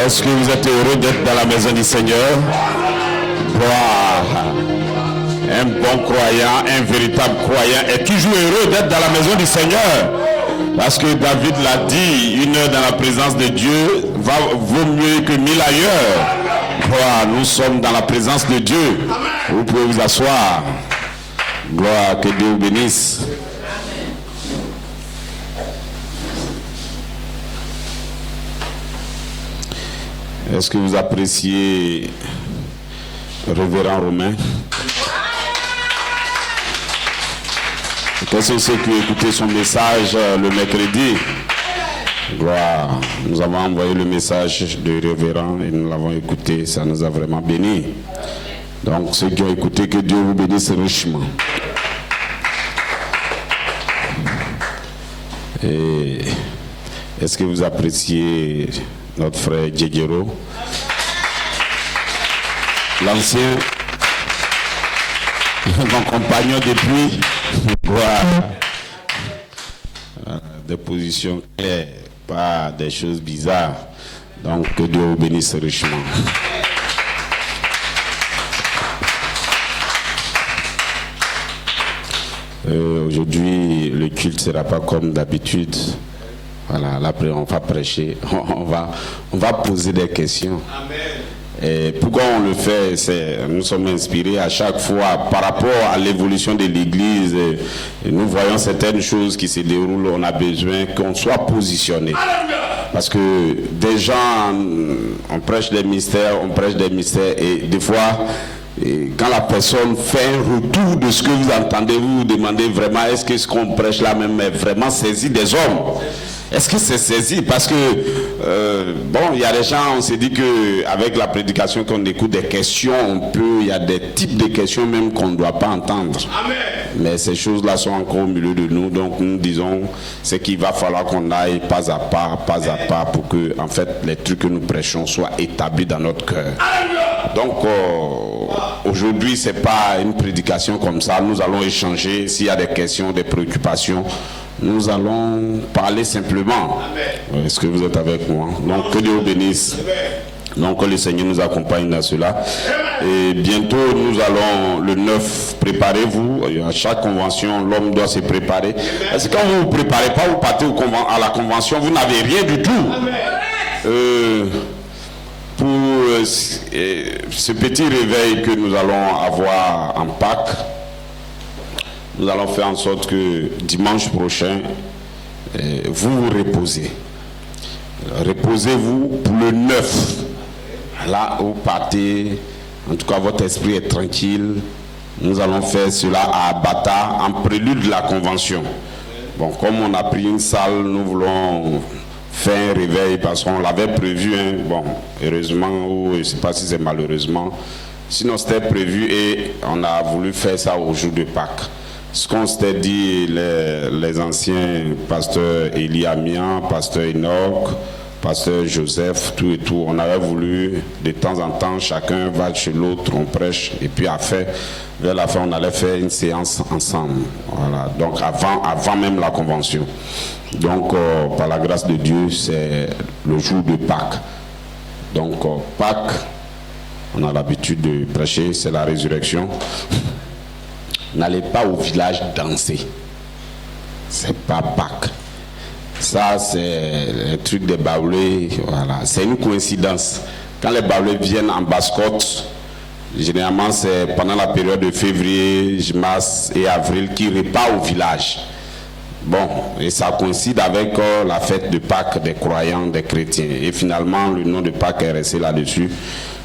Est-ce que vous êtes heureux d'être dans la maison du Seigneur? Gloire. Un bon croyant, un véritable croyant est toujours heureux d'être dans la maison du Seigneur. Parce que David l'a dit, une heure dans la présence de Dieu vaut mieux que 1000 ailleurs. Gloire, nous sommes dans la présence de Dieu. Vous pouvez vous asseoir. Gloire, que Dieu vous bénisse. Est-ce que vous appréciez Révérend Romain? Quels sont ceux qui ont écouté son message le mercredi? Gloire. Nous avons envoyé le message de Révérend et nous l'avons écouté. Ça nous a vraiment bénis. Donc ceux qui ont écouté, que Dieu vous bénisse richement. Et est-ce que vous appréciez notre frère Djegero, l'ancien, mon compagnon depuis, des positions claires, pas des choses bizarres. Donc que Dieu vous bénisse richement. Aujourd'hui, le culte ne sera pas comme d'habitude. Voilà, là après on va prêcher, on va poser des questions. Amen. Et pourquoi on le fait? Nous sommes inspirés à chaque fois par rapport à l'évolution de l'Église. Et nous voyons certaines choses qui se déroulent, on a besoin qu'on soit positionné. Parce que des gens, on prêche des mystères, et des fois, quand la personne fait un retour de ce que vous entendez, vous vous demandez vraiment, est-ce que ce qu'on prêche là même est vraiment saisi des hommes? Est-ce que c'est saisi? Parce que, il y a des gens, on s'est dit qu'avec la prédication qu'on écoute des questions, il y a des types de questions même qu'on ne doit pas entendre. Amen. Mais ces choses-là sont encore au milieu de nous, donc nous disons, c'est qu'il va falloir qu'on aille pas à pas, pour que, en fait, les trucs que nous prêchons soient établis dans notre cœur. Donc, aujourd'hui, c'est pas une prédication comme ça, nous allons échanger, s'il y a des questions, des préoccupations, nous allons parler simplement. Est-ce que vous êtes avec moi? Donc que Dieu vous bénisse. Donc que le Seigneur nous accompagne dans cela. Et bientôt nous allons le 9, préparez-vous. À chaque convention, l'homme doit se préparer. Parce que quand vous ne vous préparez pas, vous partez à la convention, vous n'avez rien du tout. Pour ce petit réveil que nous allons avoir en Pâques, nous allons faire en sorte que dimanche prochain, vous vous reposez. Reposez-vous pour le 9. Là, vous partez, en tout cas votre esprit est tranquille. Nous allons faire cela à Abata, en prélude de la convention. Bon, comme on a pris une salle, nous voulons faire un réveil parce qu'on l'avait prévu. Heureusement, ou je ne sais pas si c'est malheureusement. Sinon, c'était prévu et on a voulu faire ça au jour de Pâques. Ce qu'on s'était dit, les anciens pasteurs Élie Amian, pasteur Enoch, pasteur Joseph, tout et tout, on avait voulu de temps en temps, chacun va chez l'autre, on prêche, et puis vers la fin, on allait faire une séance ensemble. Voilà, donc avant même la convention. Donc, par la grâce de Dieu, c'est le jour de Pâques. Donc, Pâques, on a l'habitude de prêcher, c'est la résurrection. N'allez pas au village danser. C'est pas Pâques. Ça, c'est un truc des Baoulés. Voilà. C'est une coïncidence. Quand les Baoulés viennent en Basse-Côte, généralement, c'est pendant la période de février, mars et avril qu'ils repartent au village. Bon, et ça coïncide avec la fête de Pâques des croyants, des chrétiens. Et finalement, le nom de Pâques est resté là-dessus.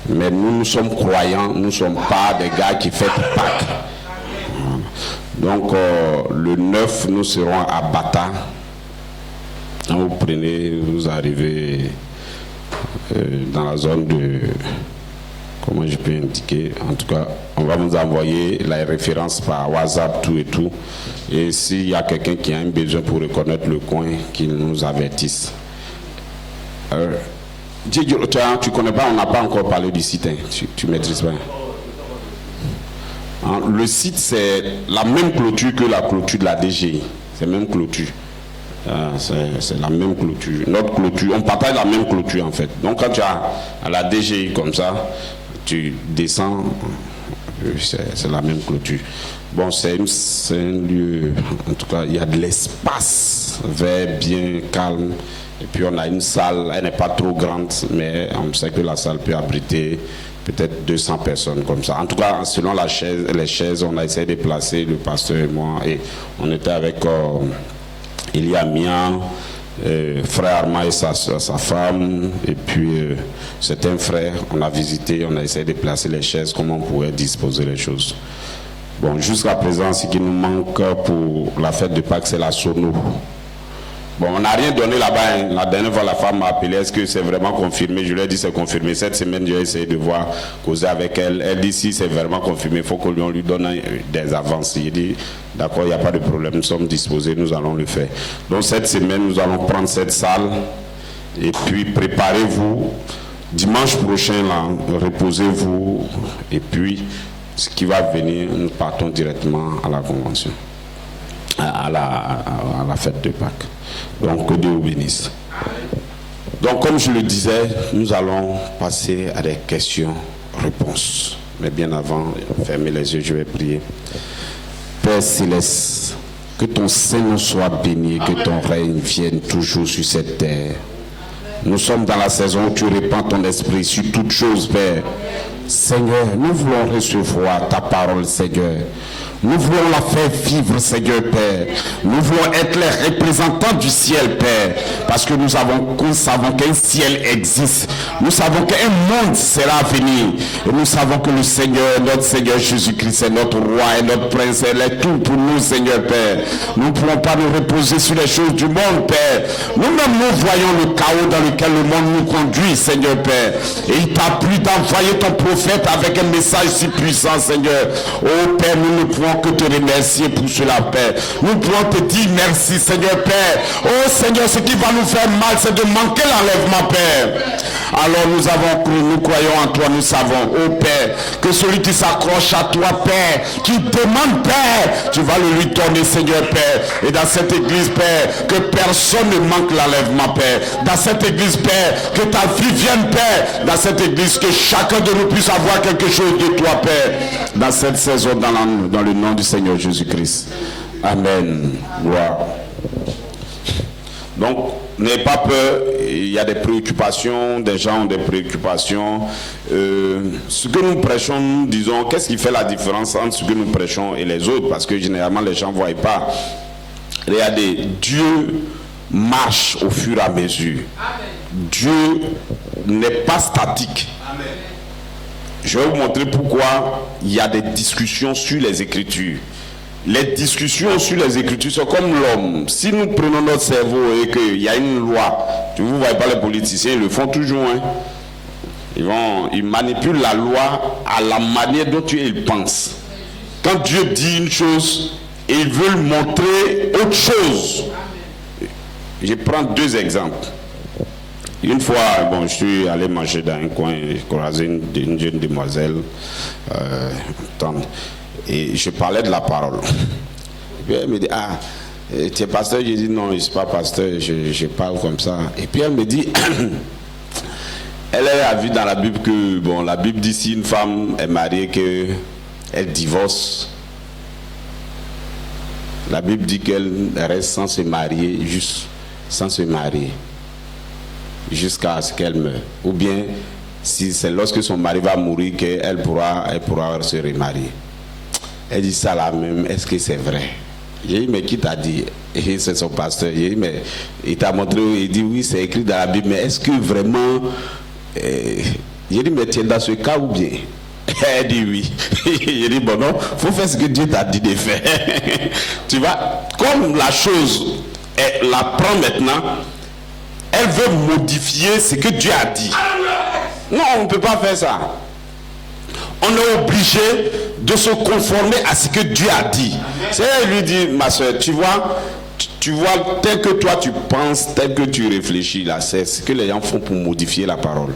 Mais nous sommes croyants, nous ne sommes pas des gars qui fêtent Pâques. Donc, le 9, nous serons à Bata. Quand vous prenez, vous arrivez dans la zone de... Comment je peux indiquer? En tout cas, on va vous envoyer la référence par WhatsApp, tout et tout. Et s'il y a quelqu'un qui a un besoin pour reconnaître le coin, qu'il nous avertisse. Tu ne connais pas, on n'a pas encore parlé du site. Hein. Tu maîtrises pas. Le site, c'est la même clôture que la clôture de la DGI. C'est la même clôture. C'est la même clôture. Notre clôture, on partage la même clôture en fait. Donc quand tu as à la DGI comme ça, tu descends, c'est la même clôture. Bon, c'est un lieu, en tout cas, il y a de l'espace vert, bien calme. Et puis on a une salle, elle n'est pas trop grande, mais on sait que la salle peut abriter peut-être 200 personnes comme ça. En tout cas, selon les chaises, on a essayé de placer, le pasteur et moi, et on était avec Elia Mian, frère Armand et sa femme, et puis c'est un frère, on a visité, on a essayé de placer les chaises, comment on pouvait disposer les choses. Bon, jusqu'à présent, ce qui nous manque pour la fête de Pâques, c'est la sono. Bon, on n'a rien donné là-bas. Hein. La dernière fois, la femme m'a appelé. Est-ce que c'est vraiment confirmé? Je lui ai dit c'est confirmé. Cette semaine, j'ai essayé de voir, causer avec elle. Elle dit si c'est vraiment confirmé, il faut qu'on lui donne des avances. Il dit d'accord, il n'y a pas de problème. Nous sommes disposés, nous allons le faire. Donc cette semaine, nous allons prendre cette salle et puis préparez-vous. Dimanche prochain, là, reposez-vous. Et puis, ce qui va venir, nous partons directement à la convention. À la fête de Pâques. Donc que Dieu vous bénisse. Donc comme je le disais, nous allons passer à des questions-réponses. Mais bien avant, fermez les yeux, je vais prier. Père Céleste, que ton Saint soit béni, que ton règne vienne toujours sur cette terre. Nous sommes dans la saison où tu répands ton esprit sur toutes choses, Père. Seigneur, nous voulons recevoir ta parole, Seigneur. Nous voulons la faire vivre, Seigneur Père. Nous voulons être les représentants du ciel, Père. Parce que nous savons qu'un ciel existe. Nous savons qu'un monde sera à venir. Et nous savons que le Seigneur, notre Seigneur Jésus-Christ, est notre roi et notre prince. Elle est tout pour nous, Seigneur Père. Nous ne pouvons pas nous reposer sur les choses du monde, Père. Nous-mêmes, nous voyons le chaos dans lequel le monde nous conduit, Seigneur Père. Et il t'a plu d'envoyer ton prophète avec un message si puissant, Seigneur. Oh Père, nous ne pouvons que te remercier pour cela, Père. Nous pouvons te dire merci, Seigneur Père. Oh Seigneur, ce qui va nous faire mal, c'est de manquer l'enlèvement, Père. Alors nous avons cru, nous croyons en toi, nous savons, oh Père, que celui qui s'accroche à toi, Père, qui demande, Père, tu vas le lui donner, Seigneur Père. Et dans cette église, Père, que personne ne manque l'enlèvement, Père. Dans cette église, Père, que ta vie vienne, Père. Dans cette église, que chacun de nous puisse avoir quelque chose de toi, Père. Dans cette saison, dans le nom du Seigneur Jésus-Christ. Amen. Gloire. Donc, n'ayez pas peur, il y a des préoccupations, des gens ont des préoccupations. Ce que nous prêchons, nous disons, qu'est-ce qui fait la différence entre ce que nous prêchons et les autres? Parce que généralement, les gens ne voient pas. Regardez, Dieu marche au fur et à mesure. Amen. Dieu n'est pas statique. Amen. Je vais vous montrer pourquoi il y a des discussions sur les Écritures. Les discussions sur les Écritures sont comme l'homme. Si nous prenons notre cerveau et qu'il y a une loi, vous ne voyez pas les politiciens, ils le font toujours. Hein? Ils manipulent la loi à la manière dont ils pensent. Quand Dieu dit une chose, ils veulent montrer autre chose. Je prends deux exemples. Une fois, bon, je suis allé manger dans un coin, j'ai croisé une jeune demoiselle, et je parlais de la parole. Et puis elle me dit, ah, tu es pasteur? J'ai dit, non, je ne suis pas pasteur, je parle comme ça. Et puis elle me dit, elle a vu dans la Bible que, bon, la Bible dit si une femme est mariée, qu'elle divorce. La Bible dit qu'elle reste sans se marier, juste sans se marier, jusqu'à ce qu'elle meure. Ou bien, si c'est lorsque son mari va mourir qu'elle pourra se remarier. Elle dit ça là même, est-ce que c'est vrai? J'ai dit, mais qui t'a dit? Et c'est son pasteur. J'ai dit, mais il t'a montré, il dit oui, c'est écrit dans la Bible, mais est-ce que vraiment... J'ai dit, mais tu es dans ce cas ou bien? Elle dit oui. J'ai dit, bon non, il faut faire ce que Dieu t'a dit de faire. Tu vois, comme la chose, elle la prend maintenant, elle veut modifier ce que Dieu a dit. Non, on ne peut pas faire ça. On est obligé de se conformer à ce que Dieu a dit. C'est elle lui dit, ma soeur, tu vois, tel que toi tu penses, tel que tu réfléchis là, c'est ce que les gens font pour modifier la parole.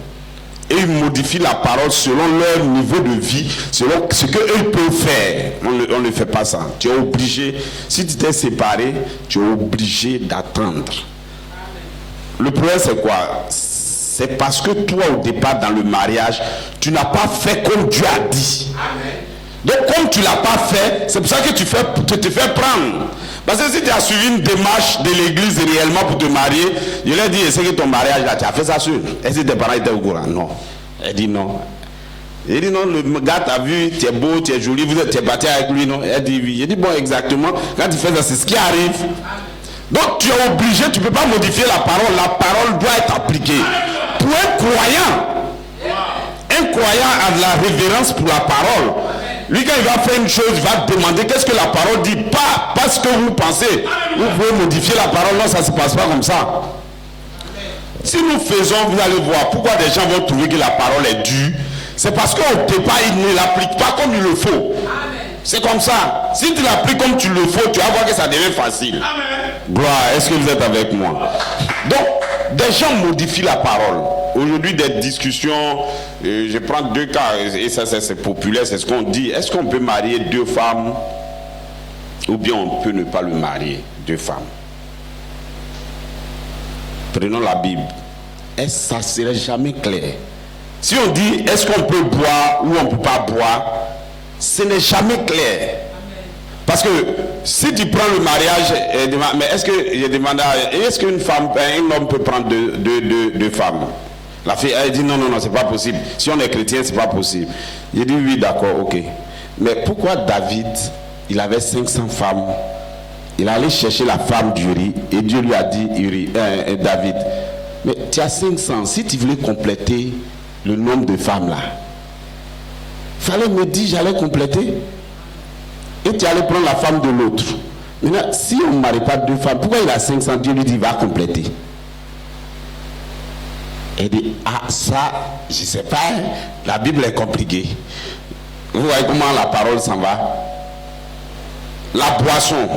et ils modifient la parole selon leur niveau de vie, selon ce qu'eux peuvent faire. On ne fait pas ça. Tu es obligé, si tu t'es séparé, tu es obligé d'attendre. Le problème c'est quoi? C'est parce que toi au départ dans le mariage, tu n'as pas fait comme Dieu a dit. Amen. Donc comme tu ne l'as pas fait, c'est pour ça que tu te fais prendre. Parce que si tu as suivi une démarche de l'église réellement pour te marier, je lui ai dit, c'est que ton mariage là, tu as fait ça seul. Est-ce que tes parents étaient au courant? Non. Elle dit non. Il dit non, le gars t'a vu, tu es beau, tu es joli, tu es battu avec lui, non? Elle dit oui. Il dit bon, exactement, quand tu fais ça, c'est ce qui arrive. Donc tu es obligé, tu ne peux pas modifier la parole doit être appliquée. Pour un croyant a de la révérence pour la parole. Lui, quand il va faire une chose, il va demander qu'est-ce que la parole dit, pas ce que vous pensez. Vous pouvez modifier la parole, non, ça ne se passe pas comme ça. Si nous faisons, vous allez voir pourquoi des gens vont trouver que la parole est dure. C'est parce qu'au départ, ils ne l'appliquent pas comme il le faut. C'est comme ça. Si tu l'appliques comme tu le faut, tu vas voir que ça devient facile. Amen. Gloire, est-ce que vous êtes avec moi? Donc, des gens modifient la parole. Aujourd'hui, des discussions, je prends deux cas, et ça c'est populaire, c'est ce qu'on dit. Est-ce qu'on peut marier deux femmes ou bien on peut ne pas le marier, deux femmes? Prenons la Bible. Ça ne serait jamais clair. Si on dit est-ce qu'on peut boire ou on ne peut pas boire, ce n'est jamais clair. Parce que si tu prends le mariage, mais est-ce que je demande est-ce qu'une femme, un homme peut prendre deux femmes? La fille elle dit non, c'est pas possible. Si on est chrétien, c'est pas possible. Il dit oui, d'accord, ok. Mais pourquoi David, il avait 500 femmes? Il allait chercher la femme d'Uri et Dieu lui a dit, David, mais tu as 500, si tu voulais compléter le nombre de femmes là, fallait me dire j'allais compléter. Et tu allais prendre la femme de l'autre. Maintenant, si on ne marie pas deux femmes, pourquoi il a 500? Dieu lui dit, va compléter. Elle dit, ah ça, je ne sais pas, hein? La Bible est compliquée. Vous voyez comment la parole s'en va? La boisson.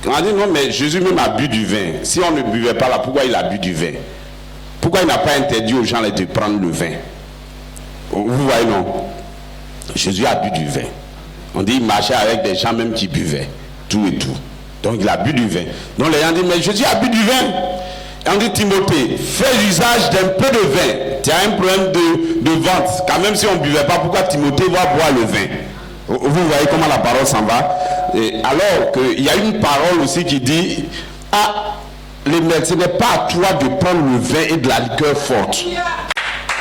On a dit, non, mais Jésus même a bu du vin. Si on ne buvait pas là, pourquoi il a bu du vin? Pourquoi il n'a pas interdit aux gens de prendre le vin? Vous voyez, non? Jésus a bu du vin. On dit il marchait avec des gens même qui buvaient, tout et tout. Donc il a bu du vin. Donc les gens disent, mais Jésus a bu du vin. Et on dit Timothée, fais usage d'un peu de vin. Tu as un problème de vente. Quand même si on ne buvait pas, pourquoi Timothée va boire le vin? Vous voyez comment la parole s'en va. Et alors qu'il y a une parole aussi qui dit, les maîtres, ce n'est pas à toi de prendre le vin et de la liqueur forte.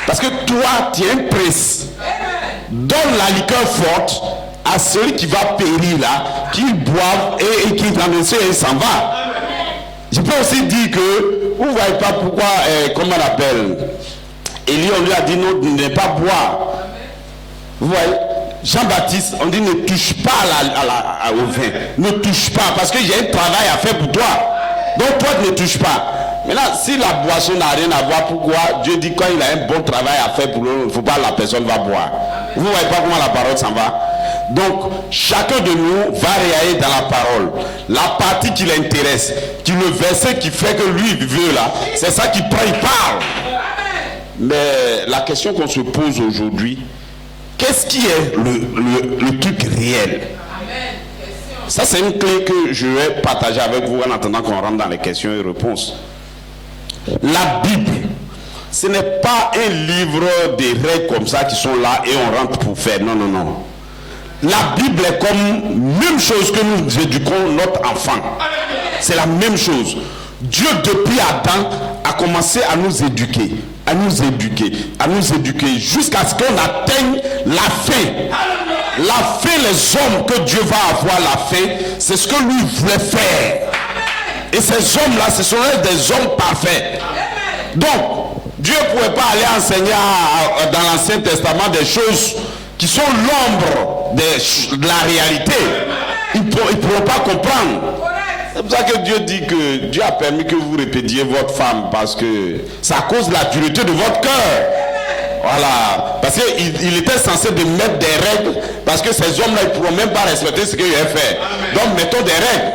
Parce que toi, tu es un prince. Donne la liqueur forte à celui qui va périr là, qu'il boive et qu'il et s'en va. Je peux aussi dire que, vous ne voyez pas pourquoi, comment on appelle, Élie, on lui a dit non, ne pas boire. Vous voyez, Jean-Baptiste, on dit ne touche pas au vin. Ne touche pas, parce que j'ai un travail à faire pour toi. Donc toi, ne touche pas. Maintenant, si la boisson n'a rien à voir, pourquoi Dieu dit quand il a un bon travail à faire pour lui, il ne faut pas la personne va boire. Vous ne voyez pas comment la parole s'en va? Donc, chacun de nous va réagir dans la parole. La partie qui l'intéresse, le verset qui fait que lui veut là, c'est ça qui prend, il parle. Mais la question qu'on se pose aujourd'hui, qu'est-ce qui est le truc réel? Ça, c'est une clé que je vais partager avec vous en attendant qu'on rentre dans les questions et réponses. La Bible, ce n'est pas un livre de règles comme ça qui sont là et on rentre pour faire. Non. La Bible est comme même chose que nous éduquons notre enfant. C'est la même chose. Dieu, depuis Adam, a commencé à nous éduquer, jusqu'à ce qu'on atteigne la fin. La fin, les hommes que Dieu va avoir la fin, c'est ce que lui voulait faire. Et ces hommes-là, ce sont des hommes parfaits. Donc, Dieu ne pouvait pas aller enseigner dans l'Ancien Testament des choses qui sont l'ombre de la réalité. Ils ne pourront pas comprendre. C'est pour ça que Dieu dit que Dieu a permis que vous répétiez votre femme, parce que c'est à cause de la dureté de votre cœur. Voilà. Parce qu'il était censé de mettre des règles, parce que ces hommes-là, ils ne pourront même pas respecter ce qu'il a fait. Donc, mettons des règles.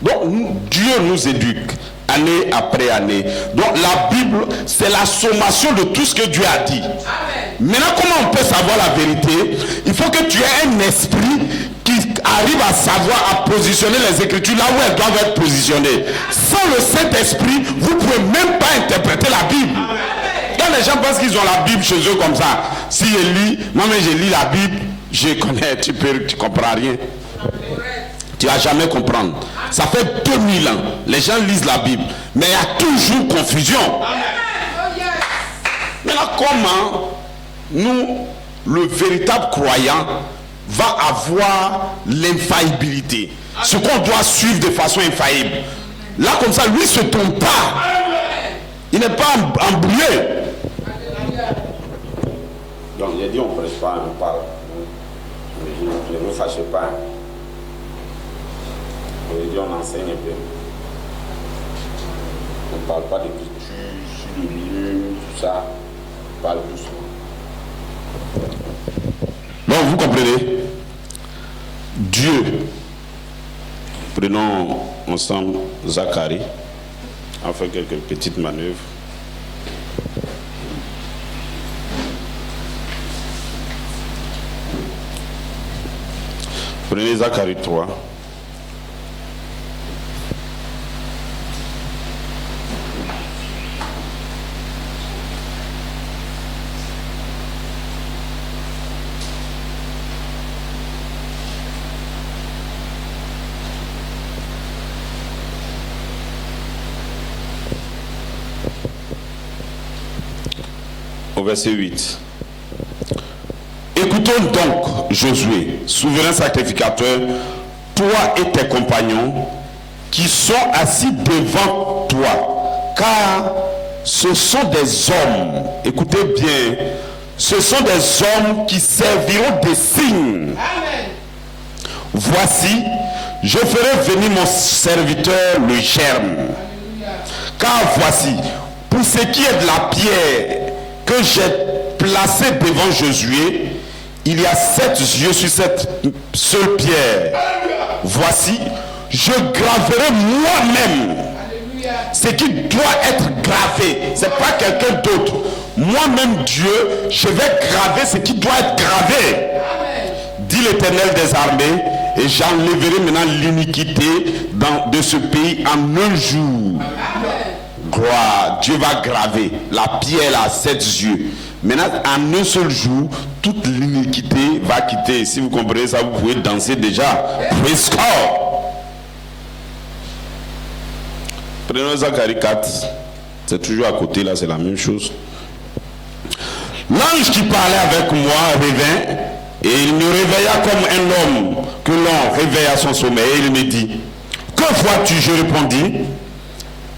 Donc, Dieu nous éduque en année après année. Donc la Bible, c'est la sommation de tout ce que Dieu a dit. Amen. Maintenant, comment on peut savoir la vérité? Il faut que tu aies un esprit qui arrive à savoir, à positionner les Écritures là où elles doivent être positionnées. Sans le Saint-Esprit, vous ne pouvez même pas interpréter la Bible. Quand les gens pensent qu'ils ont la Bible chez eux comme ça, si je lis, moi-même je lis la Bible, je connais, tu comprends rien. Tu vas jamais comprendre. Ça fait 2000 ans, les gens lisent la Bible, mais il y a toujours confusion. Maintenant, comment nous, le véritable croyant, va avoir l'infaillibilité, ce qu'on doit suivre de façon infaillible. Là, comme ça, lui ne se trompe pas. Il n'est pas embrouillé. Donc, j'ai dit, on ne prêche pas, on parle. Ne vous fâchez pas. J'ai dit, on enseigne un peu. On ne parle pas de culture, sur le milieu, tout ça. On parle doucement. Donc, vous comprenez? Dieu. Prenons ensemble Zacharie. On fait quelques petites manœuvres. Prenez Zacharie 3. Au verset 8. Écoutons donc, Josué, souverain sacrificateur, toi et tes compagnons qui sont assis devant toi, car ce sont des hommes, écoutez bien, ce sont des hommes qui serviront de signes. Amen. Voici, je ferai venir mon serviteur le germe. Car voici, pour ce qui est de la pierre que j'ai placée devant Josué, il y a 7 yeux sur cette seule pierre. Voici, je graverai moi-même ce qui doit être gravé. Ce n'est pas quelqu'un d'autre. Moi-même, Dieu, je vais graver ce qui doit être gravé. Dit l'Éternel des armées, et j'enlèverai maintenant l'iniquité de ce pays en un jour. Gloire, Dieu va graver la pierre à 7 yeux. Maintenant, en un seul jour, toute l'iniquité va quitter. Si vous comprenez ça, vous pouvez danser déjà. Praise God. Prenons Zacharie 4. C'est toujours à côté, là, c'est la même chose. L'ange qui parlait avec moi revint, et il me réveilla comme un homme que l'on réveille à son sommeil. Et il me dit, que vois-tu? Je répondis,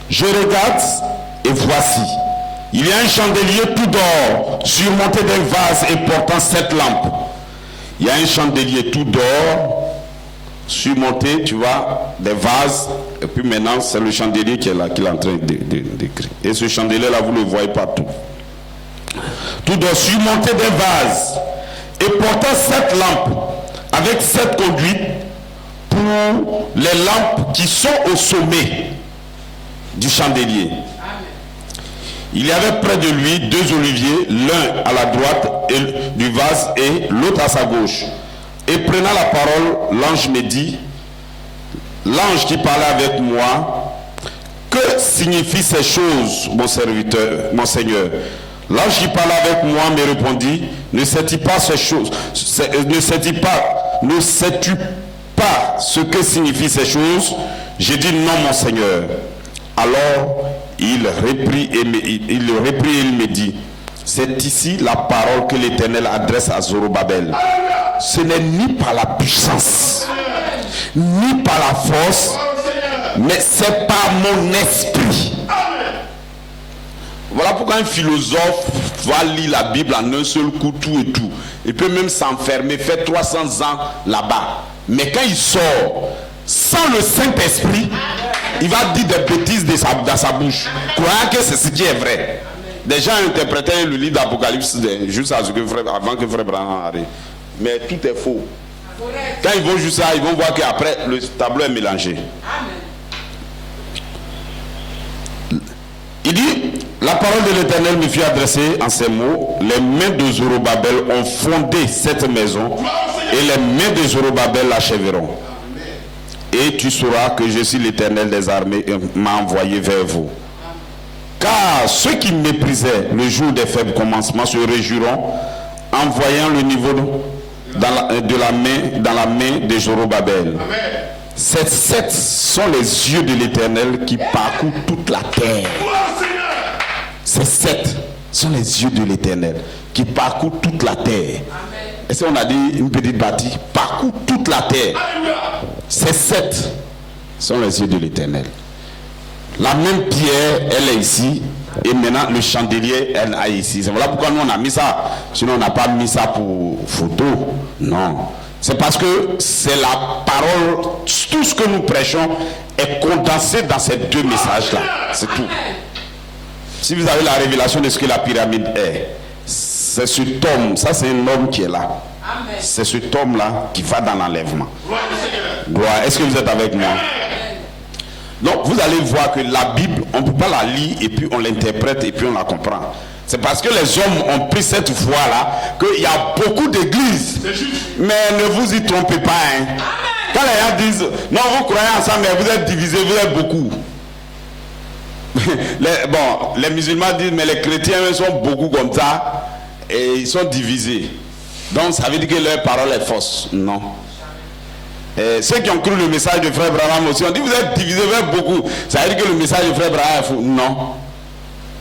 je regarde, et voici. Il y a un chandelier tout d'or, surmonté d'un vase et portant 7 lampes. Il y a un chandelier tout d'or, surmonté, tu vois, des vases. Et puis maintenant, c'est le chandelier qui est là, qu'il est en train d'écrire. Et ce chandelier-là, vous le voyez partout. Tout d'or, surmonté d'un vase et portant 7 lampes, avec 7 conduites pour les lampes qui sont au sommet du chandelier. Il y avait près de lui 2 oliviers, l'un à la droite du vase et l'autre à sa gauche. Et prenant la parole, l'ange me dit, l'ange qui parlait avec moi, que signifient ces choses, mon serviteur, mon Seigneur? L'ange qui parlait avec moi me répondit, ne sais-tu pas ces choses? Ne sais-tu pas ce que signifient ces choses? J'ai dit non, mon Seigneur. Alors il reprit et il me dit, c'est ici la parole que l'Éternel adresse à Zorobabel. Ce n'est ni par la puissance, ni par la force, mais c'est par mon esprit. Voilà pourquoi un philosophe va lire la Bible en un seul coup, tout et tout. Il peut même s'enfermer, faire 300 ans là-bas. Mais quand il sort, sans le Saint-Esprit, il va dire des bêtises dans sa bouche, croyant que c'est ce qui est vrai. Des gens interprétaient le livre d'Apocalypse juste avant que Frère Branham arrive. Mais tout est faux. Quand ils vont juste là, ils vont voir qu'après, le tableau est mélangé. Il dit, la parole de l'Éternel me fut adressée en ces mots. Les mains de Zorobabel ont fondé cette maison et les mains de Zorobabel l'achèveront. Et tu sauras que je suis l'Éternel des armées et m'a envoyé vers vous. Car ceux qui méprisaient le jour des faibles commencements se réjouiront en voyant le niveau dans la main de Zorobabel. Ces sept sont les yeux de l'Éternel qui parcourent toute la terre. Ces sept sont les yeux de l'Éternel qui parcourent toute la terre. Et si on a dit une petite bâtie, parcourt toute la terre. Ces sept sont les yeux de l'Éternel. La même pierre, elle est ici. Et maintenant, le chandelier, elle est ici. C'est voilà pourquoi nous, on a mis ça. Sinon, on n'a pas mis ça pour photo. Non. C'est parce que c'est la parole. Tout ce que nous prêchons est condensé dans ces deux messages-là. C'est tout. Si vous avez la révélation de ce que la pyramide est, c'est cet homme. Ça, c'est un homme qui est là. C'est cet homme-là qui va dans l'enlèvement. Gloire. Est-ce que vous êtes avec moi? Donc vous allez voir que la Bible, on ne peut pas la lire et puis on l'interprète et puis on la comprend. C'est parce que les hommes ont pris cette foi-là qu'il y a beaucoup d'églises. Mais ne vous y trompez pas. Hein. Quand les gens disent, non, vous croyez ensemble, mais vous êtes divisés, vous êtes beaucoup. Les musulmans disent, mais les chrétiens sont beaucoup comme ça et ils sont divisés. Donc ça veut dire que leur parole est fausse. Non. Ceux qui ont cru le message de frère Branham aussi, on dit vous êtes divisés, vous êtes beaucoup. Ça veut dire que le message de frère Branham est faux. Non.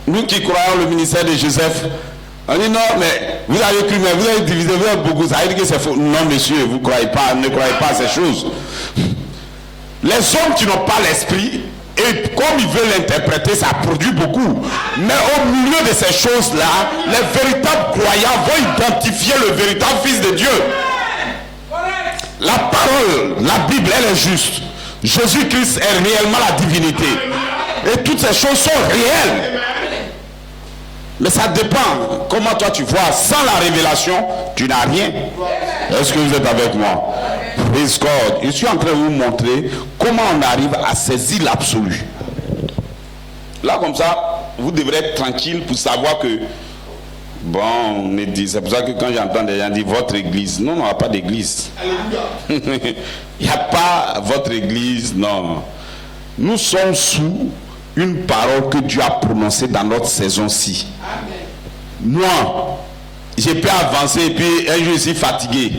Nous qui croyons le ministère de Joseph, on dit non, mais vous avez cru, mais vous êtes divisés, vous êtes beaucoup. Ça veut dire que c'est faux. Non, monsieur, vous croyez pas, ne croyez pas à ces choses. Les hommes qui n'ont pas l'esprit, et comme ils veulent l'interpréter, ça produit beaucoup. Mais au milieu de ces choses-là, les véritables croyants vont identifier le véritable Fils de Dieu. La parole, la Bible, elle est juste. Jésus-Christ est réellement la divinité. Et toutes ces choses sont réelles. Mais ça dépend. Comment toi tu vois. Sans la révélation, tu n'as rien. Est-ce que vous êtes avec moi? Praise God. Je suis en train de vous montrer comment on arrive à saisir l'absolu. Là, comme ça, vous devrez être tranquille pour savoir que bon, on est dit, c'est pour ça que quand j'entends des gens dire votre église, non, on n'a pas d'église. Il n'y a pas votre église, non. Nous sommes sous une parole que Dieu a prononcée dans notre saison-ci. Moi, j'ai pu avancer et puis un jour je suis fatigué.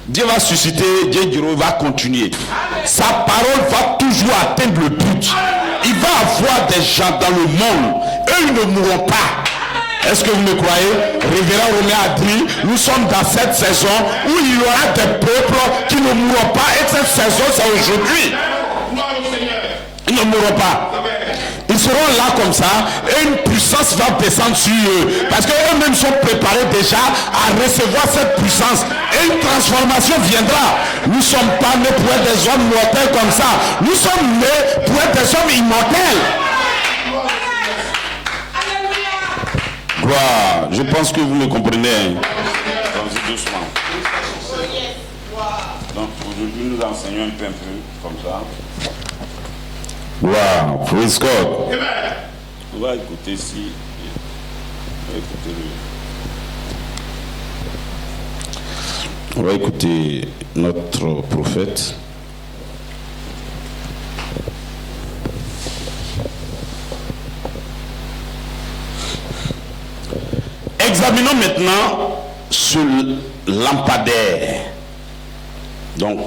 Dieu va susciter, Dieu va continuer. Sa parole va toujours atteindre le but. Il va avoir des gens dans le monde, eux ils ne mourront pas. Est-ce que vous me croyez? Révérend Romain a dit, nous sommes dans cette saison où il y aura des peuples qui ne mourront pas. Et cette saison, c'est aujourd'hui. Ils ne mourront pas. Ils seront là comme ça et une puissance va descendre sur eux. Parce qu'eux-mêmes sont préparés déjà à recevoir cette puissance. Et une transformation viendra. Nous ne sommes pas nés pour être des hommes mortels comme ça. Nous sommes nés pour être des hommes immortels. Gloire. Je pense que vous me comprenez. Allons-y doucement. Donc aujourd'hui nous enseignons un peu comme ça. Gloire. Praise God. On va écouter ici. On va écouter notre prophète. Examinons maintenant ce lampadaire, donc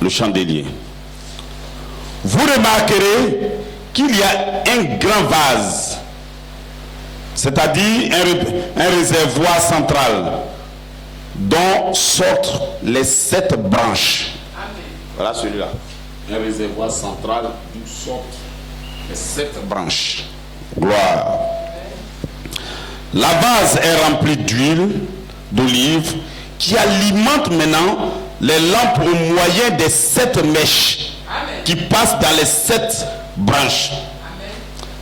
le chandelier. Vous remarquerez qu'il y a un grand vase, c'est-à-dire un réservoir central dont sortent les 7 branches. Voilà celui-là, un réservoir central d'où sortent les 7 branches. Gloire. La vase est remplie d'huile d'olive qui alimente maintenant les lampes au moyen des 7 mèches qui passent dans les 7 branches.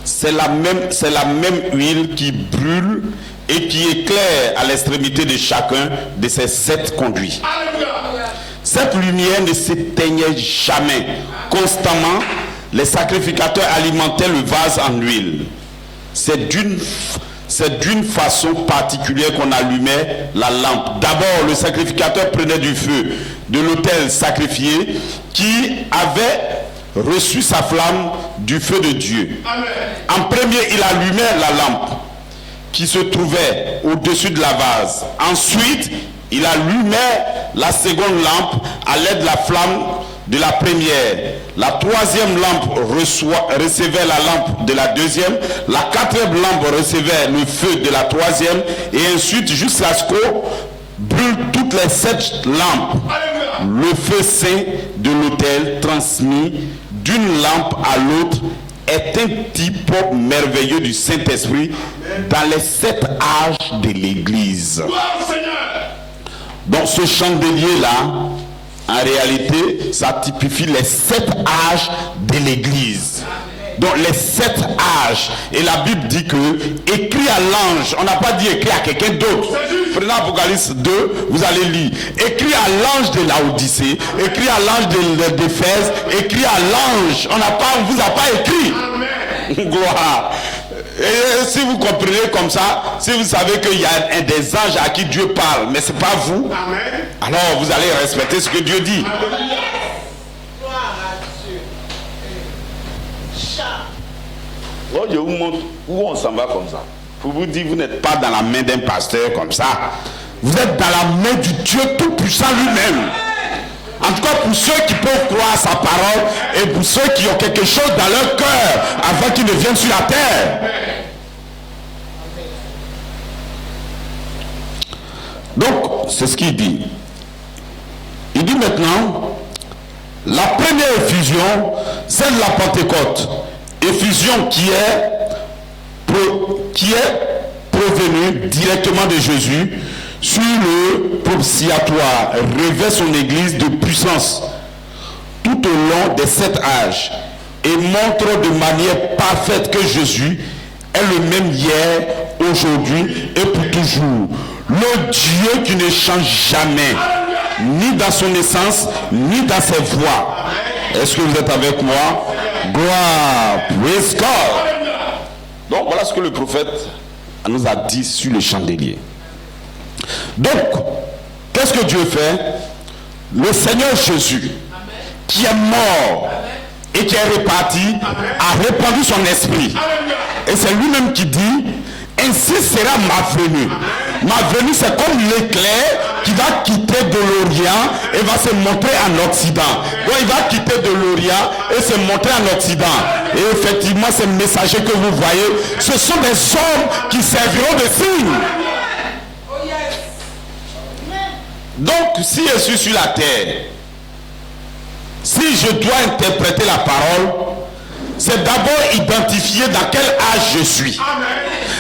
C'est la même huile qui brûle et qui éclaire à l'extrémité de chacun de ces 7 conduits. Cette lumière ne s'éteignait jamais. Constamment, les sacrificateurs alimentaient le vase en huile. C'est d'une façon particulière qu'on allumait la lampe. D'abord, le sacrificateur prenait du feu de l'autel sacrifié qui avait reçu sa flamme du feu de Dieu. Amen. En premier, il allumait la lampe qui se trouvait au-dessus de la vase. Ensuite, il allumait la seconde lampe à l'aide de la flamme de la première. La troisième lampe recevait la lampe de la deuxième. La quatrième lampe recevait le feu de la troisième. Et ensuite, jusqu'à ce qu'on brûle toutes les 7 lampes. Le feu saint de l'autel transmis d'une lampe à l'autre est un type merveilleux du Saint-Esprit dans les 7 âges de l'Église. Donc ce chandelier-là, en réalité, ça typifie les 7 âges de l'Église. Donc les 7 âges. Et la Bible dit que écrit à l'ange, on n'a pas dit écrit à quelqu'un d'autre. Prenez Apocalypse 2, vous allez lire. Écrit à l'ange de Laodicée, écrit à l'ange d'Éphèse, écrit à l'ange. On vous a pas écrit. Amen. Gloire. Et si vous comprenez comme ça, si vous savez qu'il y a des anges à qui Dieu parle, mais ce n'est pas vous, amen, alors vous allez respecter ce que Dieu dit. Oh, je vous montre où on s'en va comme ça. Pour vous dire, vous n'êtes pas dans la main d'un pasteur comme ça. Vous êtes dans la main du Dieu Tout-Puissant lui-même. En tout cas, pour ceux qui peuvent croire sa parole et pour ceux qui ont quelque chose dans leur cœur avant qu'ils ne viennent sur la terre. Donc, c'est ce qu'il dit. Il dit maintenant, la première effusion, c'est de la Pentecôte. Effusion qui est provenue directement de Jésus sur le propitiatoire, revêt son église de puissance tout au long des 7 âges et montre de manière parfaite que Jésus est le même hier, aujourd'hui et pour toujours. Le Dieu qui ne change jamais, ni dans son essence, ni dans ses voies. Est-ce que vous êtes avec moi? Gloire, praise God. Donc voilà ce que le prophète nous a dit sur le chandelier. Donc, qu'est-ce que Dieu fait? Le Seigneur Jésus, qui est mort et qui est reparti, a répandu son esprit. Et c'est lui-même qui dit, ainsi sera ma venue. Ma venue, c'est comme l'éclair qui va quitter de l'Orient et va se montrer en Occident. Donc il va quitter de l'Orient et se montrer en Occident. Et effectivement, ces messagers que vous voyez, ce sont des hommes qui serviront de signes. Donc, si je suis sur la terre, si je dois interpréter la parole, c'est d'abord identifier dans quel âge je suis.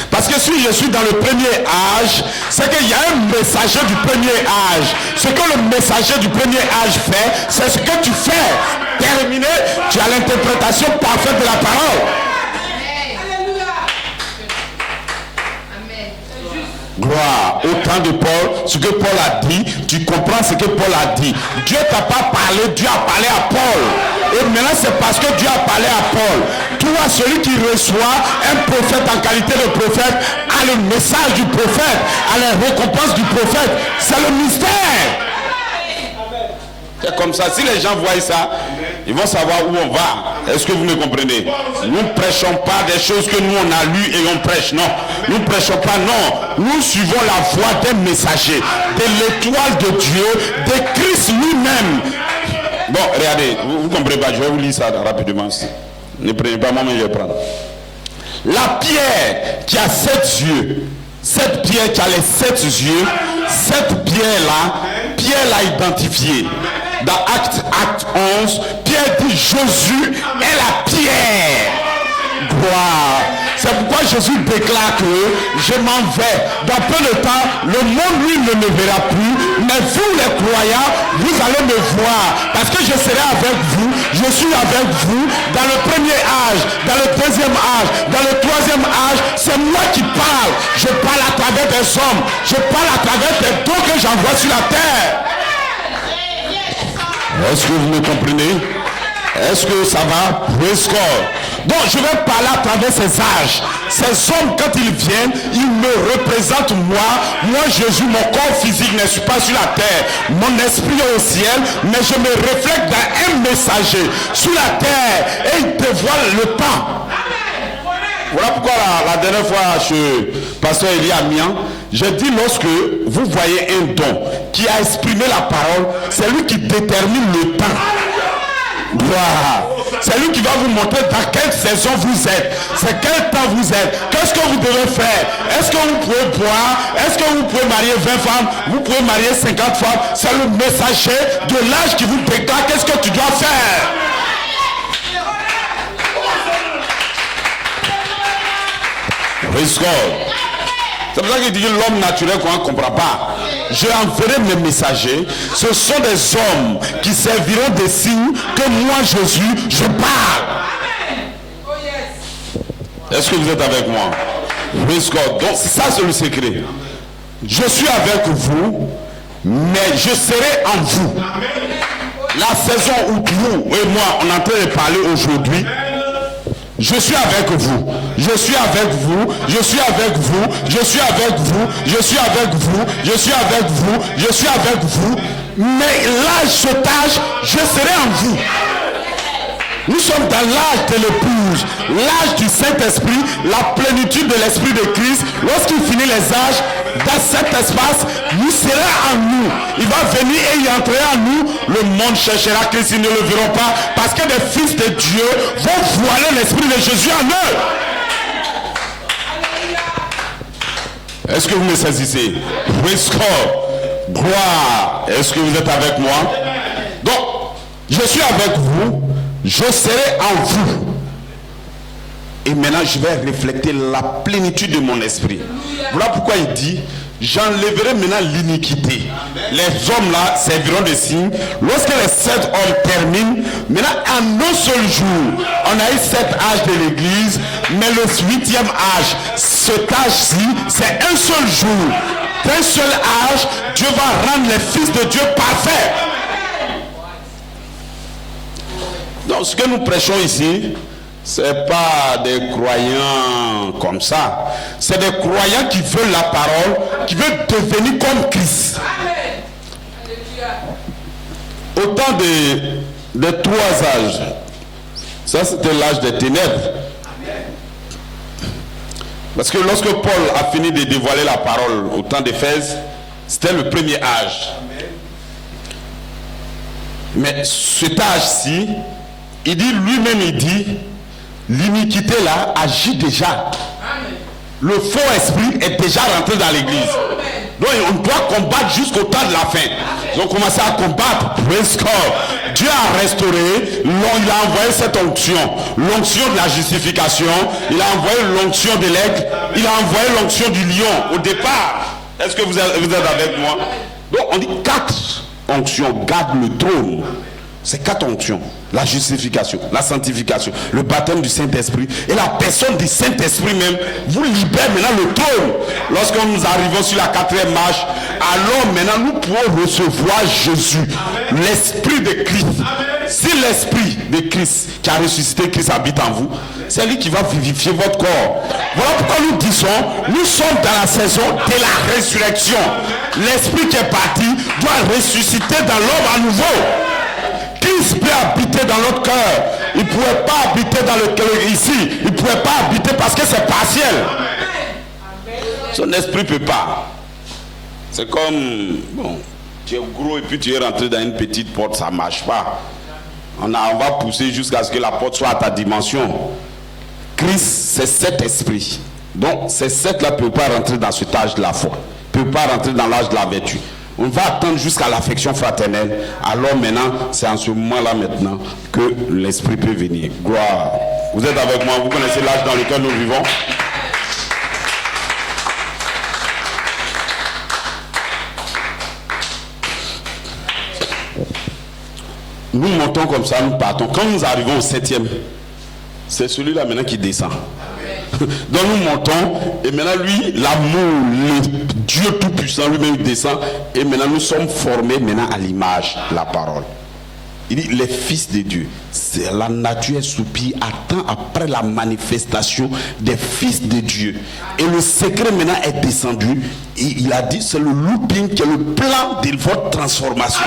Parce que si je suis dans le premier âge, c'est qu'il y a un messager du premier âge. Ce que le messager du premier âge fait, c'est ce que tu fais. Terminé, tu as l'interprétation parfaite de la parole. Gloire. Au temps de Paul, ce que Paul a dit, tu comprends ce que Paul a dit. Dieu t'a pas parlé, Dieu a parlé à Paul. Et maintenant c'est parce que Dieu a parlé à Paul. Toi, celui qui reçoit un prophète en qualité de prophète, a le message du prophète, a la récompense du prophète. C'est le mystère. C'est comme ça, si les gens voient ça, ils vont savoir où on va. Est-ce que vous me comprenez? Nous ne prêchons pas des choses que nous on a lues et on prêche, non. Nous ne prêchons pas, non. Nous suivons la voie d'un messager, de l'étoile de Dieu, de Christ lui-même. Bon, regardez, vous ne comprenez pas, je vais vous lire ça rapidement. Ne prenez pas, moi-même je vais prendre. La pierre qui a 7 yeux, cette pierre qui a les 7 yeux, cette pierre-là, Pierre l'a identifiée. Dans acte 11, Pierre dit Jésus est la pierre. Gloire. C'est pourquoi Jésus déclare que je m'en vais. Dans peu de temps, le monde lui ne me verra plus, mais vous les croyants, vous allez me voir. Parce que je serai avec vous, je suis avec vous dans le premier âge, dans le deuxième âge, dans le troisième âge. C'est moi qui parle. Je parle à travers des hommes. Je parle à travers des dons que j'envoie sur la terre. Est-ce que vous me comprenez? Est-ce que ça va? Praise God. Donc je vais parler à travers ces âges. Ces hommes, quand ils viennent, ils me représentent moi Jésus, mon corps physique ne suis pas sur la terre, mon esprit est au ciel, mais je me reflète dans un messager sur la terre et il dévoile le temps. Voilà pourquoi la dernière fois chez Pasteur Elie Amian, j'ai dit, lorsque vous voyez un don qui a exprimé la parole, c'est lui qui détermine le temps. Wow. C'est lui qui va vous montrer dans quelle saison vous êtes, c'est quel temps vous êtes, qu'est-ce que vous devez faire. Est-ce que vous pouvez boire, est-ce que vous pouvez marier 20 femmes, vous pouvez marier 50 femmes. C'est le messager de l'âge qui vous déclare qu'est-ce que tu dois faire. C'est pour ça qu'il dit que l'homme naturel qu'on ne comprend pas. Je enverrai mes messagers. Ce sont des hommes qui serviront des signes que moi Jésus je parle. Est-ce que vous êtes avec moi? Donc ça c'est le secret. Je suis avec vous, mais je serai en vous. La saison où vous et moi on est en train de parler aujourd'hui, je suis avec vous, je suis avec vous, je suis avec vous, je suis avec vous, je suis avec vous, je suis avec vous, je suis avec vous, mais l'âge, cet âge, je serai en vous. Nous sommes dans l'âge de l'épouse, l'âge du Saint-Esprit, la plénitude de l'Esprit de Christ. Lorsqu'il finit les âges, dans cet espace, il sera en nous. Il va venir et il entrera en nous. Le monde cherchera Christ, ils ne le verront pas. Parce que des fils de Dieu vont voiler l'Esprit de Jésus en eux. Est-ce que vous me saisissez? Praise God. Gloire. Est-ce que vous êtes avec moi? Donc, je suis avec vous. Je serai en vous. Et maintenant je vais refléter la plénitude de mon esprit. Voilà pourquoi il dit, j'enlèverai maintenant l'iniquité. Les hommes là serviront de signes. Lorsque les 7 hommes terminent, maintenant en un seul jour, on a eu 7 âges de l'église, mais le 8e âge, cet âge-ci, c'est un seul jour. D'un seul âge, Dieu va rendre les fils de Dieu parfaits. Donc ce que nous prêchons ici, ce n'est pas des croyants comme ça. C'est des croyants qui veulent la parole, qui veulent devenir comme Christ. Autant des 3 âges. Ça c'était l'âge des ténèbres. Parce que lorsque Paul a fini de dévoiler la parole au temps d'Éphèse, c'était le premier âge. Mais cet âge-ci, il dit lui-même, il dit, l'iniquité là agit déjà. Le faux esprit est déjà rentré dans l'église. Donc on doit combattre jusqu'au temps de la fin. Ils ont commencé à combattre. Praise God. Dieu a restauré, il a envoyé cette onction. L'onction de la justification. Il a envoyé l'onction de l'aigle. Il a envoyé l'onction du lion au départ. Est-ce que vous êtes avec moi? Donc on dit 4 onctions gardent le trône. C'est 4 onctions. La justification, la sanctification, le baptême du Saint-Esprit et la personne du Saint-Esprit même vous libère maintenant le trône. Lorsque nous arrivons sur la 4e marche, alors maintenant nous pouvons recevoir Jésus, l'Esprit de Christ. Si l'Esprit de Christ qui a ressuscité Christ habite en vous, c'est lui qui va vivifier votre corps. Voilà pourquoi nous disons, nous sommes dans la saison de la résurrection. L'Esprit qui est parti doit ressusciter dans l'homme à nouveau. Christ peut habiter dans notre cœur. Il ne pouvait pas habiter dans le cœur ici. Il ne pouvait pas habiter parce que c'est partiel. Son esprit ne peut pas. C'est comme, bon, tu es gros et puis tu es rentré dans une petite porte, ça ne marche pas. On va pousser jusqu'à ce que la porte soit à ta dimension. Christ, c'est cet esprit. Donc, c'est cet là ne peut pas rentrer dans cet âge de la foi. Ne peut pas rentrer dans l'âge de la vertu. On va attendre jusqu'à l'affection fraternelle. Alors maintenant, c'est en ce moment-là maintenant que l'esprit peut venir. Gloire. Vous êtes avec moi, vous connaissez l'âge dans lequel nous vivons. Nous montons comme ça, nous partons. Quand nous arrivons au 7e, c'est celui-là maintenant qui descend. Donc nous montons et maintenant lui, l'amour, le Dieu tout-puissant lui-même descend et maintenant nous sommes formés maintenant à l'image de la parole. Il dit les fils de Dieu. C'est la nature soupire, attend après la manifestation des fils de Dieu. Et le secret maintenant est descendu. Et il a dit c'est le looping qui est le plan de votre transformation.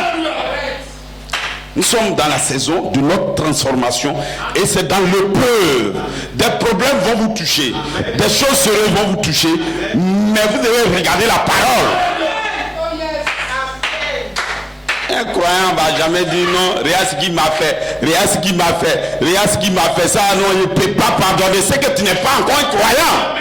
Nous sommes dans la saison de notre transformation et c'est dans le peu. Des problèmes vont vous toucher, des choses sérieuses vont vous toucher, mais vous devez regarder la parole. Un croyant ne va jamais dire non, regarde ce qu'il m'a fait, regarde ce qu'il m'a fait, regarde ce qu'il m'a fait, ça non, il ne peut pas pardonner. C'est que tu n'es pas encore un croyant.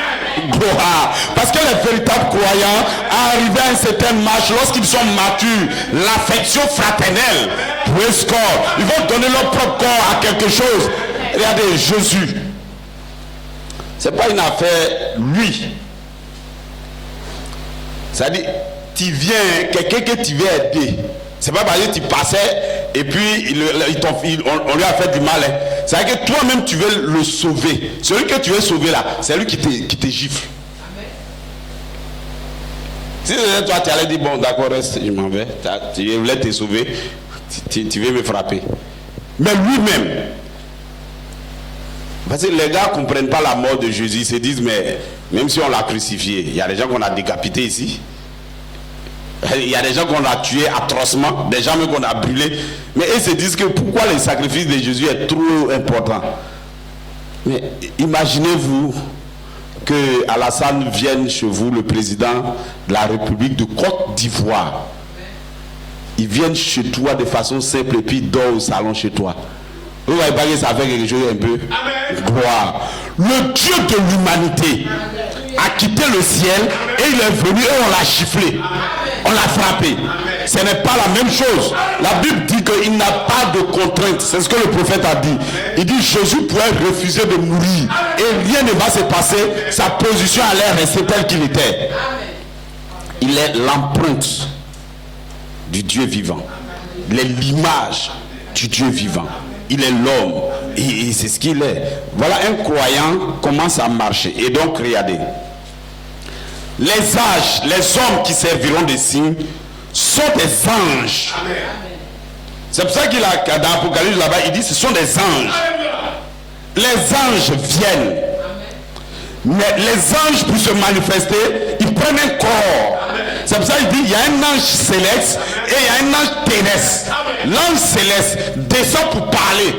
Parce que les véritables croyants, arrivés à une certaine marche, lorsqu'ils sont matures, l'affection fraternelle, ils vont donner leur propre corps à quelque chose. Regardez, Jésus, c'est pas une affaire lui. C'est-à-dire, tu viens, quelqu'un que tu viens aider. C'est pas parce que tu passais et puis on lui a fait du mal. C'est-à-dire que toi-même tu veux le sauver. Celui que tu veux sauver là, c'est lui qui te gifle. Si toi tu allais dire bon d'accord reste, je m'en vais. Tu voulais te sauver, tu veux me frapper. Mais lui-même, parce que les gars ne comprennent pas la mort de Jésus, ils se disent mais même si on l'a crucifié, il y a des gens qu'on a décapités ici. Il y a des gens qu'on a tués atrocement, des gens qu'on a brûlés. Mais ils se disent que pourquoi le sacrifice de Jésus est trop important. Mais imaginez-vous que Alassane vienne chez vous, le président de la République de Côte d'Ivoire. Il vienne chez toi de façon simple et puis il dort au salon chez toi. Vous voyez pas que ça fait quelque chose un peu. Gloire. Le Dieu de l'humanité a quitté le ciel et il est venu et on l'a giflé. On l'a frappé. Ce n'est pas la même chose. La Bible dit qu'il n'a pas de contrainte. C'est ce que le prophète a dit. Il dit Jésus pourrait refuser de mourir et rien ne va se passer. Sa position allait rester telle qu'il était. Il est l'empreinte du Dieu vivant. Il est l'image du Dieu vivant. Il est l'homme. Et c'est ce qu'il est. Voilà un croyant commence à marcher. Et donc regardez. Les âges, les hommes qui serviront des signes sont des anges. C'est pour ça qu'il a dans l'Apocalypse là-bas, il dit ce sont des anges. Les anges viennent. Mais les anges pour se manifester, ils prennent un corps. C'est pour ça qu'il dit il y a un ange céleste et il y a un ange terrestre. L'ange céleste descend pour parler.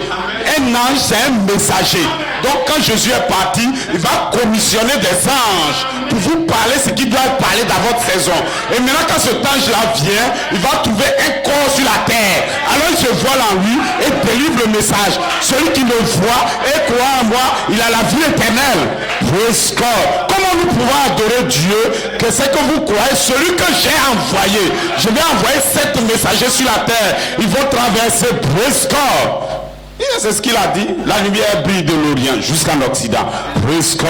Un ange c'est un messager. Donc quand Jésus est parti, il va commissionner des anges pour vous parler ce qu'il doit parler dans votre saison. Et maintenant quand cet ange-là vient, il va trouver un corps sur la terre. Alors il se voile en lui et délivre le message. Celui qui me voit et croit en moi, il a la vie éternelle. Praise God. Comment nous pouvons adorer Dieu que c'est que vous croyez, celui que j'ai envoyé, je vais envoyer 7 messagers sur la terre. Ils vont traverser. Praise God. C'est ce qu'il a dit. La lumière brille de l'Orient jusqu'en Occident. Praise God.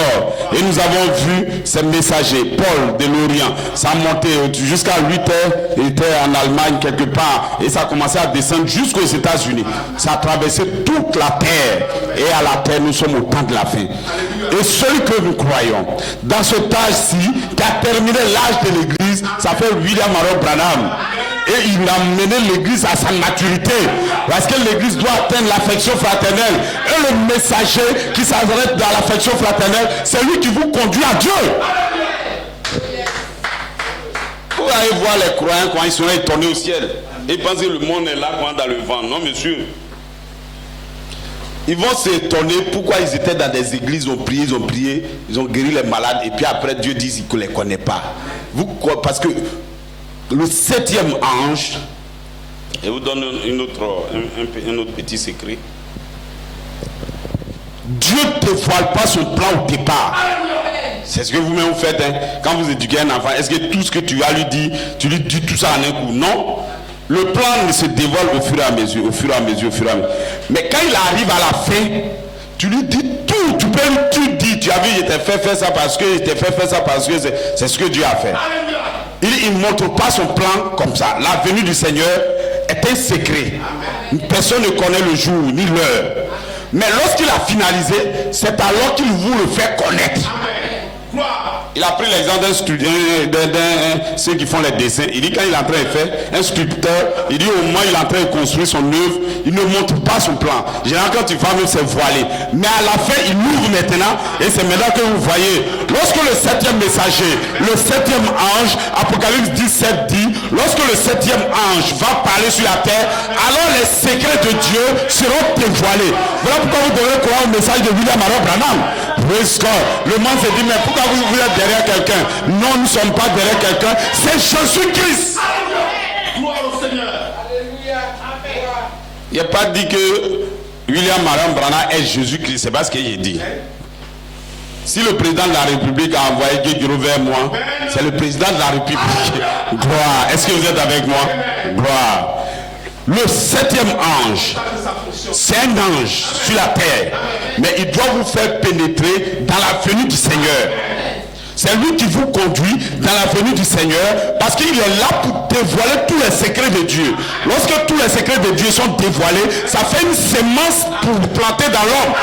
Et nous avons vu ces messagers, Paul de l'Orient, ça a monté jusqu'à 8 heures. Il était en Allemagne quelque part. Et ça a commencé à descendre jusqu'aux États-Unis. Ça a traversé toute la terre. Et à la terre, nous sommes au temps de la fin. Et celui que nous croyons, dans cet âge-ci, qui a terminé l'âge de l'église, ça fait William Harold Branham. Et il a mené l'église à sa maturité. Parce que l'église doit atteindre l'affection fraternelle. Et le messager qui s'arrête dans l'affection fraternelle, c'est lui qui vous conduit à Dieu. Vous allez voir les croyants quand ils sont étonnés au ciel. Ils pensent que le monde est là quand dans le vent. Non, monsieur. Ils vont s'étonner pourquoi ils étaient dans des églises, ils ont prié, ils ont guéri les malades. Et puis après, Dieu dit qu'il ne les connaît pas. Parce que le 7e ange, je vous donne un autre petit secret. Dieu ne dévoile pas son plan au départ. C'est ce que vous-même vous faites. Quand vous éduquez un enfant, est-ce que tout ce que tu as lui dit, tu lui dis tout ça en un coup? Non. Le plan se dévoile au fur et à mesure, Mais quand il arrive à la fin, tu lui dis tout. Tu peux lui tout dire. Tu as vu, il t'a fait faire ça parce que, c'est ce que Dieu a fait. Il ne montre pas son plan comme ça. La venue du Seigneur est un secret. Personne ne connaît le jour ni l'heure. Mais lorsqu'il a finalisé, c'est alors qu'il vous le fait connaître. Il a pris l'exemple d'un studio, ceux qui font les dessins. Il dit quand il est en train de faire, un sculpteur, il dit au moins il est en train de construire son œuvre, il ne montre pas son plan. Généralement quand tu vois même c'est voilé. Mais à la fin il ouvre maintenant et c'est maintenant que vous voyez. Lorsque le septième messager, le septième ange, Apocalypse 17 dit, lorsque le septième ange va parler sur la terre, alors les secrets de Dieu seront dévoilés. Voilà pourquoi vous devez croire au message de William Aaron Branham. Praise God. Le monde se dit, mais pourquoi vous êtes derrière quelqu'un? Non, nous ne sommes pas derrière quelqu'un. C'est Jésus-Christ. Gloire au Seigneur. Il n'a pas dit que William Aaron Branham est Jésus-Christ. C'est pas ce qu'il dit. Si le président de la République a envoyé Guéguiro vers moi, c'est le président de la République. Gloire. Est-ce que vous êtes avec moi? Gloire. Le septième ange, c'est un ange sur la terre, mais il doit vous faire pénétrer dans la venue du Seigneur. C'est lui qui vous conduit dans la venue du Seigneur, parce qu'il est là pour dévoiler tous les secrets de Dieu. Lorsque tous les secrets de Dieu sont dévoilés, ça fait une semence pour planter dans l'homme.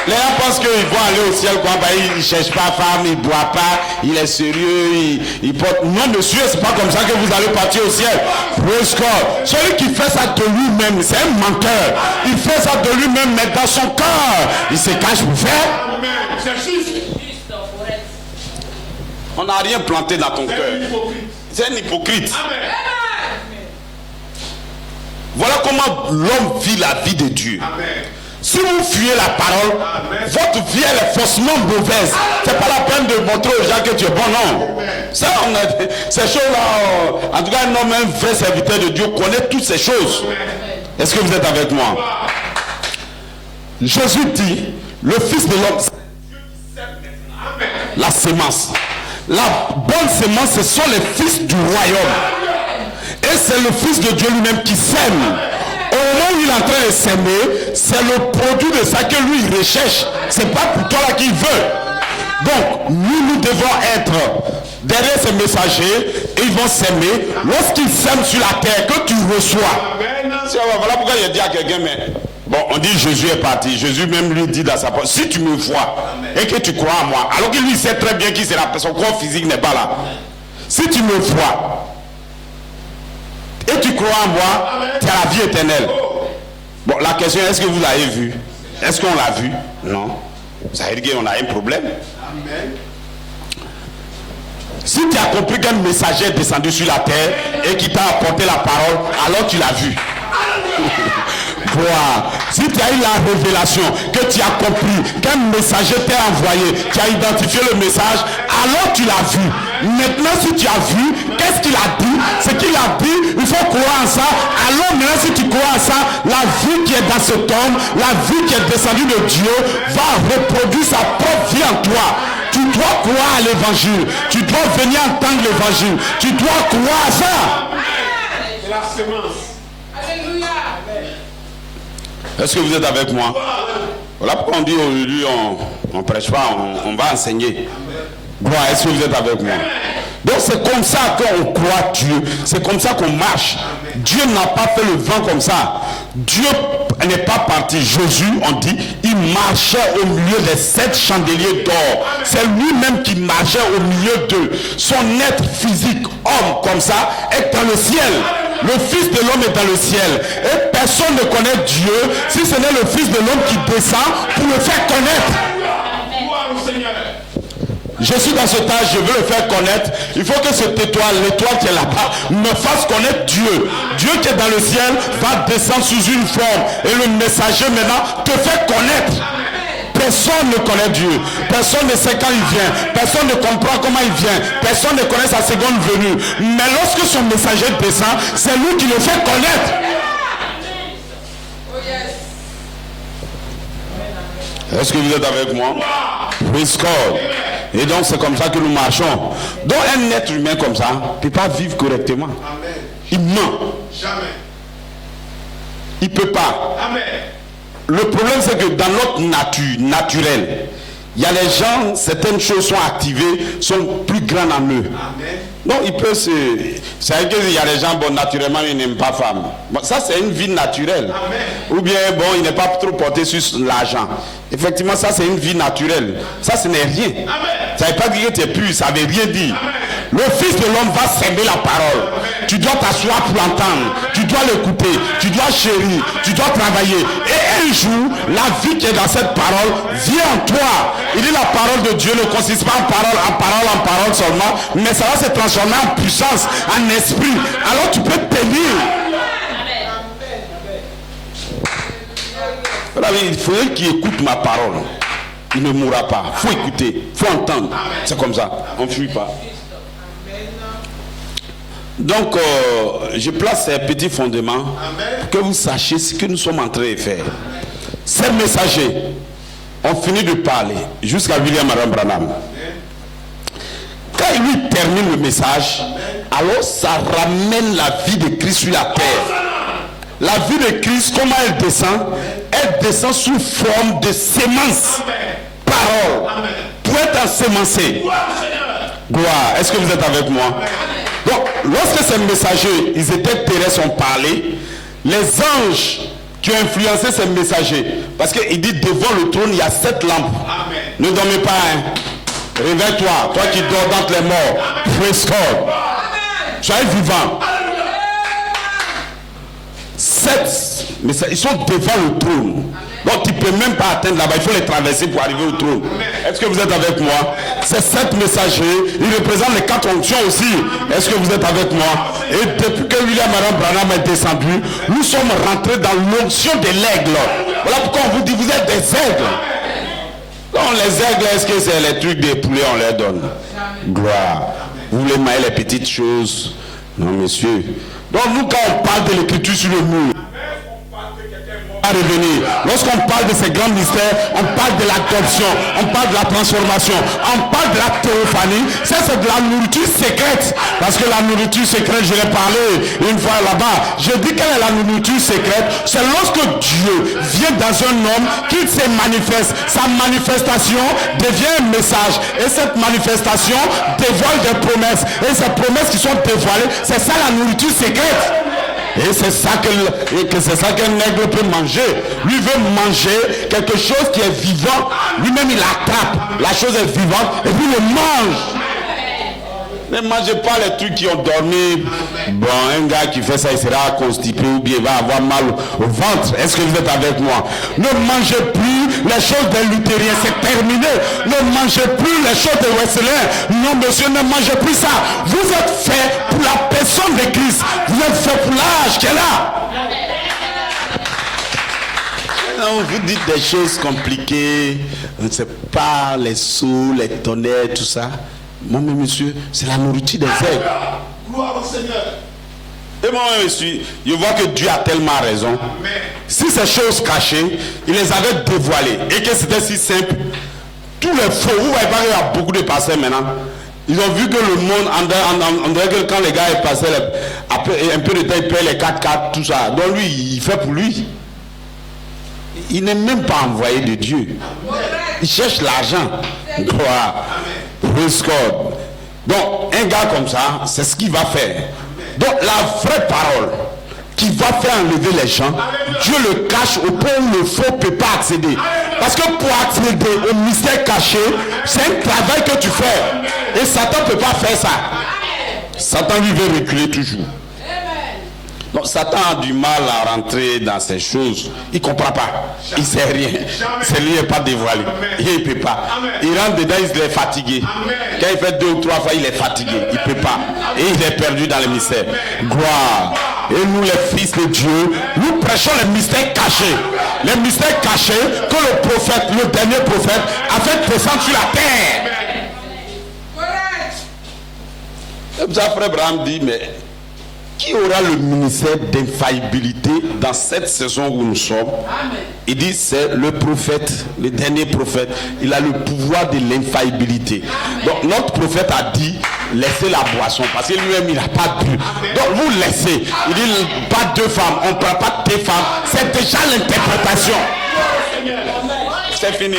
Les gens pensent qu'ils vont aller au ciel, quoi. Il ne cherche pas femme, il ne boit pas, il est sérieux, il porte... Non monsieur, c'est pas comme ça que vous allez partir au ciel. Praise God. Celui qui fait ça de lui-même, c'est un menteur. Il fait ça de lui-même, mais dans son cœur, il se cache pour faire. C'est juste. On n'a rien planté dans ton cœur. C'est un hypocrite. Voilà comment l'homme vit la vie de Dieu. Amen. Si vous fuyez la parole, amen, votre vie elle est forcément mauvaise. C'est pas la peine de montrer aux gens que tu es bon, non. Ça, on a, ces choses-là, en tout cas, un homme, un vrai serviteur de Dieu connaît toutes ces choses. Est-ce que vous êtes avec moi? Jésus dit, le Fils de l'homme, la sémence. La bonne sémence, ce sont les fils du royaume. Et c'est le Fils de Dieu lui-même qui sème. Au moment où il est en train de s'aimer, c'est le produit de ça que lui il recherche. C'est pas pour toi là qu'il veut. Donc nous devons être derrière ces messagers et ils vont s'aimer. Lorsqu'ils s'aiment sur la terre, que tu reçois. Voilà pourquoi il a dit à quelqu'un, mais bon, on dit Jésus est parti. Jésus même lui dit dans sa parole, si tu me vois et que tu crois en moi, alors que lui sait très bien qui c'est la son corps physique n'est pas là. Si tu me vois et tu crois en moi, tu as la vie éternelle. Bon, la question est, est-ce que vous l'avez vu? Est-ce qu'on l'a vu? Non. Ça veut dire qu'on a un problème. Amen. Si tu as compris qu'un messager est descendu sur la terre et qui t'a apporté la parole, alors tu l'as vu. Voilà. Si tu as eu la révélation, que tu as compris qu'un messager t'a envoyé, tu as identifié le message, alors tu l'as vu. Maintenant, si tu as vu, qu'est-ce qu'il a dit? Ce qu'il a dit, il faut croire en ça. Alors maintenant, si tu crois en ça, la vie qui est dans cet homme, la vie qui est descendue de Dieu, va reproduire sa propre vie en toi. Tu dois croire à l'évangile. Tu dois venir entendre l'évangile. Tu dois croire à ça. C'est la semence. Alléluia. Est-ce que vous êtes avec moi? Voilà pourquoi on dit aujourd'hui on ne prêche pas, on va enseigner. Gloire, est-ce que vous êtes avec moi? Donc c'est comme ça qu'on croit Dieu. C'est comme ça qu'on marche. Dieu n'a pas fait le vent comme ça. Dieu n'est pas parti. Jésus, on dit, il marchait au milieu des 7 chandeliers d'or. C'est lui-même qui marchait au milieu d'eux. Son être physique, homme comme ça, est dans le ciel. Le Fils de l'homme est dans le ciel. Et personne ne connaît Dieu si ce n'est le Fils de l'homme qui descend pour le faire connaître. Je suis dans cet âge, je veux le faire connaître. Il faut que cette étoile, l'étoile qui est là-bas, me fasse connaître Dieu. Dieu qui est dans le ciel va descendre sous une forme. Et le messager maintenant te fait connaître. Personne ne connaît Dieu. Personne ne sait quand il vient. Personne ne comprend comment il vient. Personne ne connaît sa seconde venue. Mais lorsque son messager descend, c'est lui qui le fait connaître. Est-ce que vous êtes avec moi? Praise God. Et donc c'est comme ça que nous marchons. Donc un être humain comme ça ne peut pas vivre correctement. Amen. Il ment. Jamais. Il ne peut pas. Amen. Le problème c'est que dans notre nature naturelle, il y a les gens, certaines choses sont activées, sont plus grandes en eux. Amen. Donc il peut se... C'est vrai qu'il y a des gens, bon, naturellement, ils n'aiment pas femme. Bon, ça, c'est une vie naturelle. Amen. Ou bien, bon, il n'est pas trop porté sur l'argent. Effectivement, ça, c'est une vie naturelle. Ça, ce n'est rien. Amen. Ça ne veut pas dire que tu es pur, ça ne veut rien dire. Le Fils de l'homme va s'aimer la parole. Tu dois t'asseoir pour l'entendre. Tu dois l'écouter. Tu dois chérir. Tu dois travailler. Et un jour, la vie qui est dans cette parole vient en toi. Il dit la parole de Dieu ne consiste pas en parole seulement, mais ça va se transformer en puissance, en esprit. Alors tu peux tenir. Il faudrait qu'il écoute ma parole. Il ne mourra pas. Il faut écouter. Il faut entendre. C'est comme ça. On ne fuit pas. Donc, je place ces petits fondements pour que vous sachiez ce que nous sommes en train de faire. Ces messagers ont fini de parler jusqu'à William Marion Branham. Quand il lui termine le message, alors ça ramène la vie de Christ sur la terre. La vie de Christ, comment elle descend? Elle descend sous forme de sémence. Parole. Pour être ensemencé. Gloire. Est-ce que vous êtes avec moi? Donc, lorsque ces messagers, ils étaient terrestres, ont parlé, les anges qui ont influencé ces messagers, parce qu'il dit devant le trône, il y a 7 lampes. Amen. Ne dormez pas, hein. Réveille-toi, toi qui dors dans les morts. Praise God. Soyez vivant. 7, mais ils sont devant le trône. Donc tu ne peux même pas atteindre là-bas, il faut les traverser pour arriver au trône. Est-ce que vous êtes avec moi? Ces 7 messagers, ils représentent les 4 onctions aussi. Est-ce que vous êtes avec moi? Et depuis que William Marion Branham est descendu, nous sommes rentrés dans l'onction de l'aigle. Voilà pourquoi on vous dit, vous êtes des aigles. Donc les aigles, est-ce que c'est les trucs des poulets, on les donne? Gloire. Vous voulez mailler les petites choses? Non, messieurs. Donc nous, quand on parle de l'écriture sur le mur, à revenir. Lorsqu'on parle de ces grands mystères, on parle de l'adoption, on parle de la transformation, on parle de la théophanie. Ça, c'est de la nourriture secrète. Parce que la nourriture secrète, je l'ai parlé une fois là-bas. Je dis quelle est la nourriture secrète? C'est lorsque Dieu vient dans un homme, qu'il se manifeste. Sa manifestation devient un message. Et cette manifestation dévoile des promesses. Et ces promesses qui sont dévoilées, c'est ça la nourriture secrète. Et c'est ça qu'un aigle peut manger. Lui veut manger quelque chose qui est vivant. Lui-même il attrape. La chose est vivante et puis il le mange. Ne mangez pas les trucs qui ont dormi. Bon, un gars qui fait ça, il sera constipé ou bien il va avoir mal au ventre. Est-ce que vous êtes avec moi? Ne mangez plus les choses des luthériens, c'est terminé. Ne mangez plus les choses des Wesleyens. Non, monsieur, ne mangez plus ça. Vous êtes fait pour la personne de Christ. Vous êtes fait pour l'âge qu'elle a. Non, vous dites des choses compliquées. On ne sait pas, les sous, les tonnerres, tout ça. Mon monsieur, c'est la nourriture des aigles. Gloire au Seigneur. Et moi, monsieur, je vois que Dieu a tellement raison. Si ces choses cachées, il les avait dévoilées et que c'était si simple, tous les faux, vous voyez pas qu'il y a beaucoup de pasteurs maintenant. Ils ont vu que le monde, on dirait que quand les gars est passé, après un peu de temps, il paye les 4x4, tout ça. Donc lui, il fait pour lui. Il n'est même pas envoyé de Dieu. Il cherche l'argent. Gloire. Praise God. Donc, un gars comme ça, c'est ce qu'il va faire. Donc, la vraie parole qui va faire enlever les gens, Dieu le cache au point où le faux ne peut pas accéder. Parce que pour accéder au mystère caché, c'est un travail que tu fais. Et Satan ne peut pas faire ça. Satan lui veut reculer toujours. Donc Satan a du mal à rentrer dans ces choses. Il ne comprend pas. Il ne sait rien. C'est lui n'est pas dévoilé. Il ne peut pas. Il rentre dedans, il est fatigué. Quand il fait 2 ou 3 fois, il est fatigué. Il ne peut pas. Et il est perdu dans les mystères. Gloire. Et nous, les fils de Dieu, nous prêchons les mystères cachés. Les mystères cachés que le prophète, le dernier prophète, a fait descendre sur la terre. Comme ça, frère Abraham dit, mais qui aura le ministère d'infaillibilité dans cette saison où nous sommes? Amen. Il dit c'est le prophète, le dernier prophète. Il a le pouvoir de l'infaillibilité. Donc notre prophète a dit laissez la boisson parce que lui-même il n'a pas bu. Donc vous laissez. Il dit pas 2 femmes, on ne prend pas 2 femmes. C'est déjà l'interprétation. C'est fini.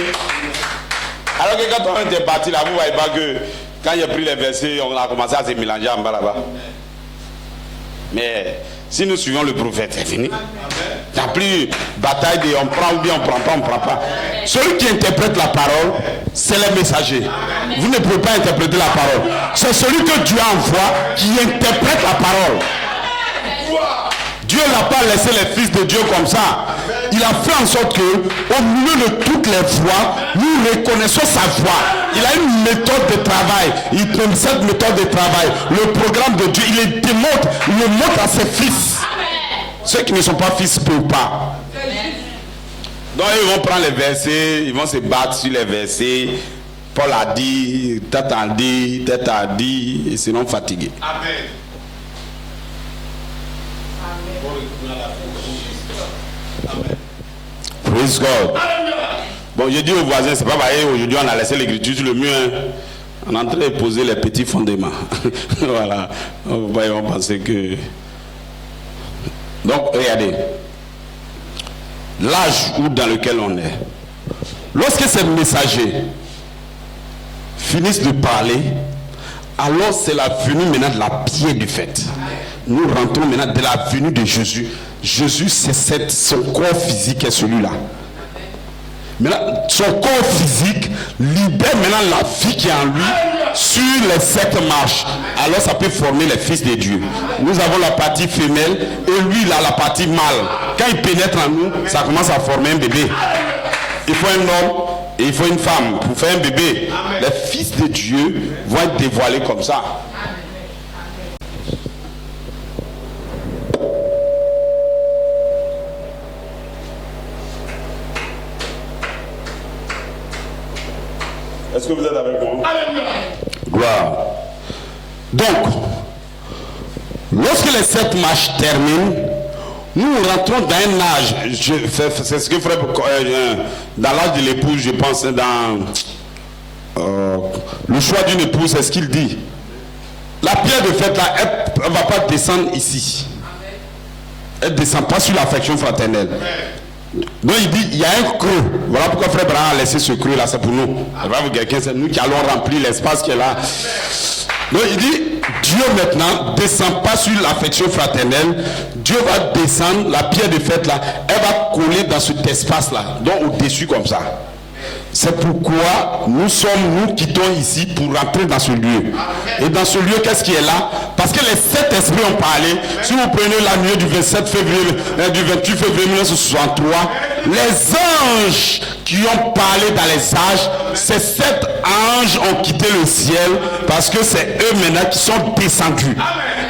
Alors que quand on était parti là, vous voyez pas que quand il a pris les versets, on a commencé à se mélanger en bas là-bas. Mais Si nous suivons le prophète, c'est fini. Il n'y a plus bataille de on prend ou bien on ne prend pas. Celui qui interprète la parole, c'est les messagers. Vous ne pouvez pas interpréter la parole. C'est celui que Dieu envoie qui interprète la parole. Dieu n'a pas laissé les fils de Dieu comme ça. Il a fait en sorte que, au milieu de toutes les voix, nous reconnaissons sa voix. Il a une méthode de travail. Il prend cette méthode de travail, le programme de Dieu, il le démontre, il le montre à ses fils. Ceux qui ne sont pas fils ne peuvent pas. Donc ils vont prendre les versets, ils vont se battre sur les versets. Paul a dit, tête a dit, tête a dit, et sinon fatigués. Amen. Praise God. Bon, je dis aux voisins, c'est pas pareil, aujourd'hui on a laissé l'écriture sur le mur. Hein. On est en train de poser les petits fondements. Voilà. On va penser que. Donc, regardez. L'âge dans lequel on est. Lorsque ces messagers finissent de parler, alors c'est la venue maintenant de la pierre du fait. Nous rentrons maintenant de la venue de Jésus. Jésus, c'est son corps physique est celui-là. Maintenant, son corps physique libère maintenant la vie qui est en lui sur les 7 marches. Alors ça peut former les fils de Dieu. Nous avons la partie femelle et lui il a la partie mâle. Quand il pénètre en nous, ça commence à former un bébé. Il faut un homme et il faut une femme pour faire un bébé. Les fils de Dieu vont être dévoilés comme ça. Est-ce que vous êtes avec moi? Gloire. Donc, lorsque les 7 marches terminent, nous rentrons dans un âge. C'est ce que frère, dans l'âge de l'épouse, je pense, dans le choix d'une épouse, c'est ce qu'il dit. La pierre de fête là, elle ne va pas descendre ici. Elle ne descend pas sur l'affection fraternelle. Donc il dit, il y a un creux. Voilà pourquoi frère Abraham a laissé ce creux là, c'est pour nous. C'est nous qui allons remplir l'espace qui est là. Donc il dit, Dieu maintenant descend pas sur l'affection fraternelle. Dieu va descendre, la pierre de fête là, elle va coller dans cet espace là, donc au-dessus comme ça. C'est pourquoi nous quittons ici pour rentrer dans ce lieu. Et dans ce lieu, qu'est-ce qui est là? Parce que les 7 esprits ont parlé. Si vous prenez la nuit du 27 février, du 28 février 1963, les anges qui ont parlé dans les âges, ces 7 anges ont quitté le ciel parce que c'est eux maintenant qui sont descendus.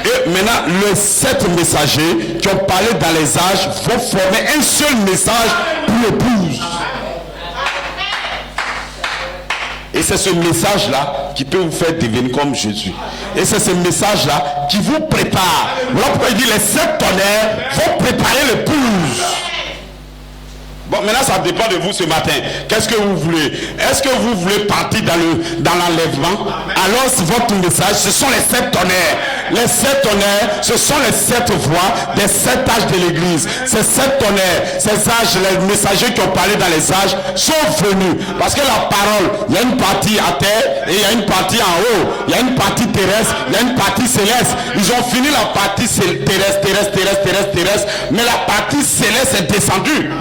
Et maintenant, les 7 messagers qui ont parlé dans les âges vont former un seul message pour l'épouse. Et c'est ce message-là qui peut vous faire devenir comme Jésus. Et c'est ce message-là qui vous prépare. Voilà pourquoi il dit les 7 tonnerres vont préparer l'épouse. Bon, maintenant ça dépend de vous ce matin. Qu'est-ce que vous voulez? Est-ce que vous voulez partir dans l'enlèvement? Alors votre message, ce sont les 7 tonnerres. Les 7 tonnerres, ce sont les 7 voix des 7 âges de l'église. Ces 7 tonnerres, ces âges, les messagers qui ont parlé dans les âges sont venus. Parce que la parole, il y a une partie à terre et il y a une partie en haut. Il y a une partie terrestre, il y a une partie céleste. Ils ont fini la partie terrestre. Mais la partie céleste est descendue.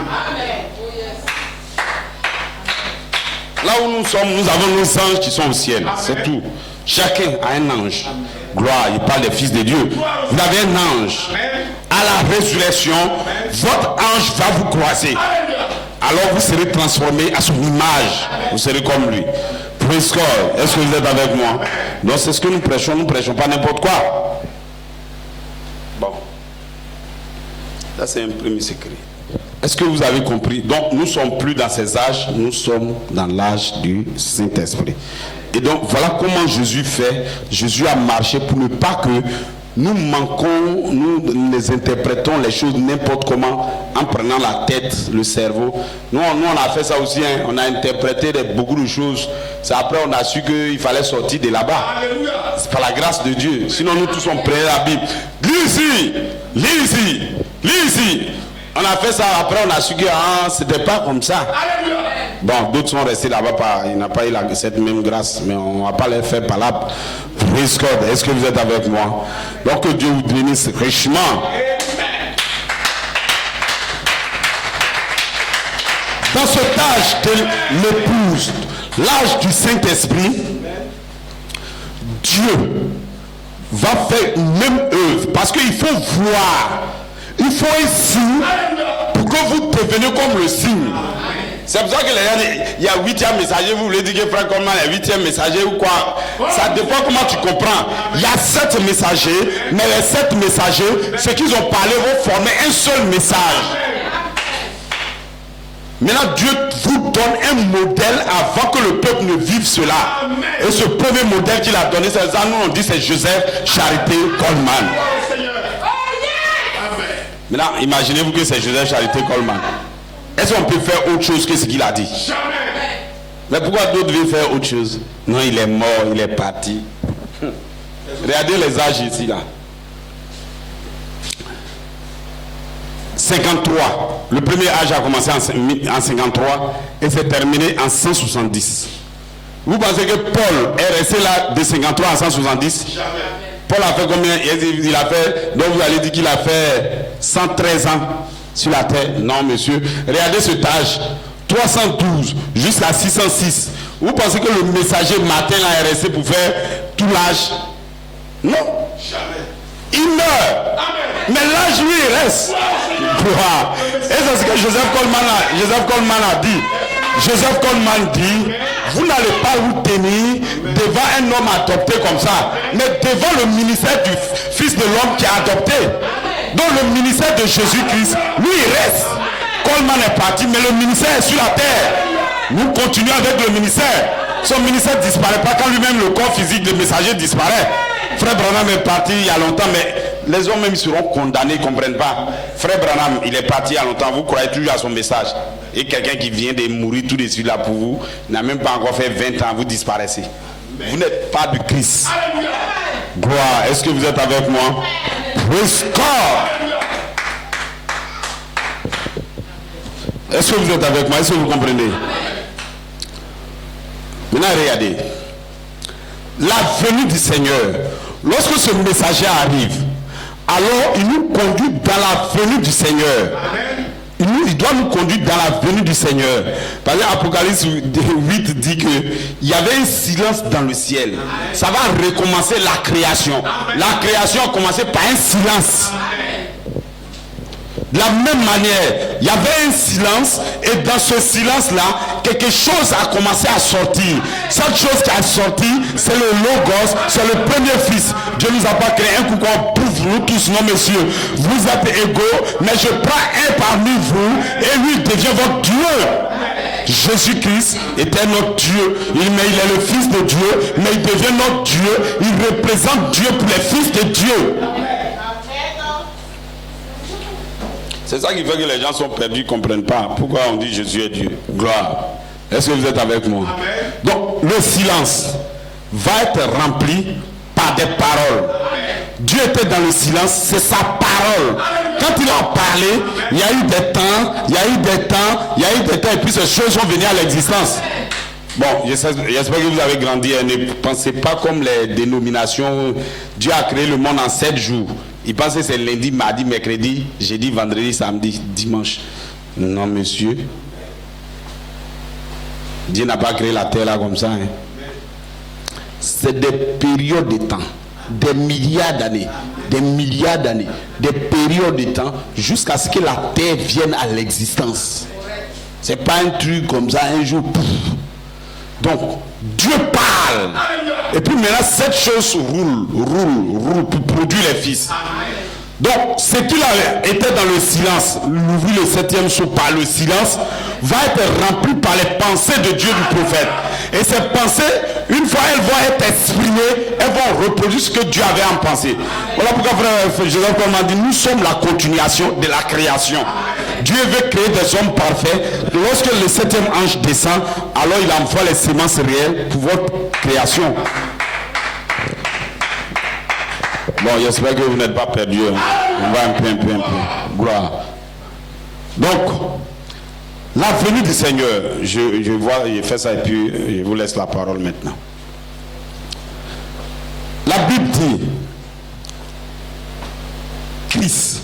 Là où nous sommes, nous avons nos anges qui sont au ciel. C'est tout. Chacun a un ange. Gloire, il parle des fils de Dieu. Vous avez un ange. À la résurrection, votre ange va vous croiser. Alors vous serez transformé à son image. Vous serez comme lui. Praise God. Est-ce que vous êtes avec moi? Donc c'est ce que nous prêchons. Nous ne prêchons pas n'importe quoi. Bon. Ça c'est un premier secret. Est-ce que vous avez compris? Donc nous ne sommes plus dans ces âges, nous sommes dans l'âge du Saint-Esprit. Et donc voilà comment Jésus fait. Jésus a marché pour ne pas que nous manquons, nous les interprétons les choses n'importe comment en prenant la tête, le cerveau. Nous on a fait ça aussi, hein. On a interprété beaucoup de choses. C'est après on a su qu'il fallait sortir de là-bas. C'est par la grâce de Dieu. Sinon nous tous on prenait la Bible. Lis ici. On a fait ça, après on a su que c'était pas comme ça. Bon, d'autres sont restés là-bas, il n'a pas eu cette même grâce, mais on ne va pas les faire palabres. Praise God. Est-ce que vous êtes avec moi? Donc que Dieu vous bénisse richement. Dans cet âge de l'épouse, l'âge du Saint-Esprit, Dieu va faire une même œuvre. Parce qu'il faut voir, il faut un signe pour que vous deveniez comme le signe. C'est pour ça que il y a 8e messager, vous voulez dire que frère Coleman est 8e messager ou quoi? Ça dépend comment tu comprends. Il y a 7 messagers, mais les 7 messagers, ceux qu'ils ont parlé vont former un seul message. Maintenant, Dieu vous donne un modèle avant que le peuple ne vive cela. Et ce premier modèle qu'il a donné, c'est ça, nous on dit c'est Joseph Charité Coleman. Maintenant, imaginez-vous que c'est Joseph Charité Coleman. Est-ce qu'on peut faire autre chose que ce qu'il a dit? Mais pourquoi d'autres veulent faire autre chose? Non, il est mort, il est parti. Regardez les âges ici, là. 53. Le premier âge a commencé en 53 et s'est terminé en 170. Vous pensez que Paul est resté là de 53 à 170? Paul a fait combien? Il a fait, donc vous allez dire qu'il a fait 113 ans sur la terre. Non, monsieur. Regardez cet âge. 312 jusqu'à 606. Vous pensez que le messager Martin là est resté pour faire tout l'âge? Non. Jamais. Il meurt. Amen. Mais l'âge lui il reste. Et c'est ce que Joseph Coleman a dit. Joseph Coleman dit, vous n'allez pas vous tenir devant un homme adopté comme ça, mais devant le ministère du Fils de l'homme qui a adopté. Donc le ministère de Jésus-Christ, lui il reste. Coleman est parti, mais le ministère est sur la terre. Nous continuons avec le ministère. Son ministère ne disparaît pas quand lui-même le corps physique de messager disparaît. Frère Branham est parti il y a longtemps, mais les hommes même seront condamnés, ils ne comprennent pas. Frère Branham, il est parti il y a longtemps, vous croyez toujours à son message. Et quelqu'un qui vient de mourir tout de suite là pour vous, n'a même pas encore fait 20 ans, vous disparaissez. Vous n'êtes pas du Christ. Gloire, est-ce que vous êtes avec moi? Praise God. Est-ce que vous êtes avec moi? Est-ce que vous comprenez? Maintenant, regardez. La venue du Seigneur. Lorsque ce messager arrive, alors il nous conduit dans la venue du Seigneur. Il doit nous conduire dans la venue du Seigneur. Parce que Apocalypse 8 dit qu'il y avait un silence dans le ciel. Ça va recommencer la création. La création a commencé par un silence. De la même manière, il y avait un silence et dans ce silence-là, quelque chose a commencé à sortir. Cette chose qui a sorti, c'est le Logos, c'est le premier fils. Dieu nous a pas créé un coucou pour nous tous, non messieurs. Vous êtes égaux, mais je prends un parmi vous et lui devient votre Dieu. Jésus-Christ était notre Dieu. Il est le fils de Dieu, mais il devient notre Dieu. Il représente Dieu pour les fils de Dieu. C'est ça qui fait que les gens sont perdus, ils ne comprennent pas. Pourquoi on dit Jésus est Dieu? Gloire. Est-ce que vous êtes avec moi? Amen. Donc le silence va être rempli par des paroles. Amen. Dieu était dans le silence, c'est sa parole. Amen. Quand il a parlé, il y a eu des temps, et puis ces choses sont venues à l'existence. Bon, j'espère que vous avez grandi. Ne pensez pas comme les dénominations. Dieu a créé le monde en 7 jours. Il pense que c'est lundi, mardi, mercredi, jeudi, vendredi, samedi, dimanche. Non, monsieur. Dieu n'a pas créé la terre là comme ça. Hein. C'est des périodes de temps, des milliards d'années, des périodes de temps jusqu'à ce que la terre vienne à l'existence. C'est pas un truc comme ça, un jour. Pouf. Donc, Dieu parle. Et puis maintenant, cette chose roule pour produire les fils. Donc, ce qu'il a été dans le silence, l'ouvrir le 7e jour par le silence, va être rempli par les pensées de Dieu du prophète. Et ces pensées, une fois elles vont être exprimées, elles vont reproduire ce que Dieu avait en pensée. Voilà pourquoi frère Joseph Coleman dit, nous sommes la continuation de la création. Dieu veut créer des hommes parfaits. Lorsque le 7e ange descend, alors il envoie les semences réelles pour votre création. Bon, j'espère que vous n'êtes pas perdus. On va un peu. Gloire. Donc, la venue du Seigneur, je vois, il fait ça et puis je vous laisse la parole maintenant. La Bible dit, Christ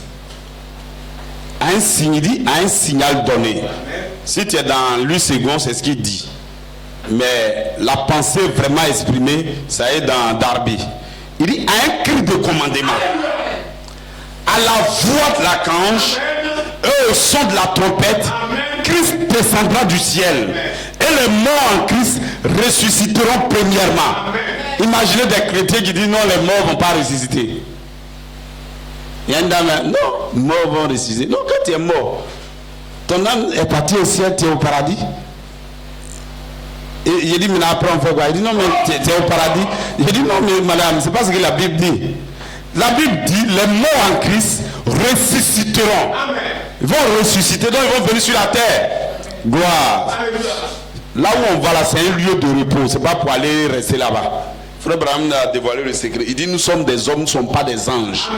a un signe, dit, a un signal donné. Si tu es dans Louis II, c'est ce qu'il dit. Mais la pensée vraiment exprimée, ça est dans Darby. Il dit, à un cri de commandement, à la voix de l'archange, et au son de la trompette, Christ descendra du ciel. Et les morts en Christ ressusciteront premièrement. Imaginez des chrétiens qui disent non, les morts ne vont pas ressusciter. Il y a une dame, non, les morts vont ressusciter. Non, quand tu es mort, ton âme est partie au ciel, tu es au paradis. Et il dit, mais après on fait quoi? Il dit, non, mais tu es au paradis. Il dit, non, mais madame, c'est pas ce que la Bible dit. La Bible dit, les morts en Christ ressusciteront. Ils vont ressusciter, donc ils vont venir sur la terre. Gloire. Là où on va là, c'est un lieu de repos. C'est pas pour aller rester là-bas. Frère Abraham a dévoilé le secret. Il dit, nous sommes des hommes, nous ne sommes pas des anges.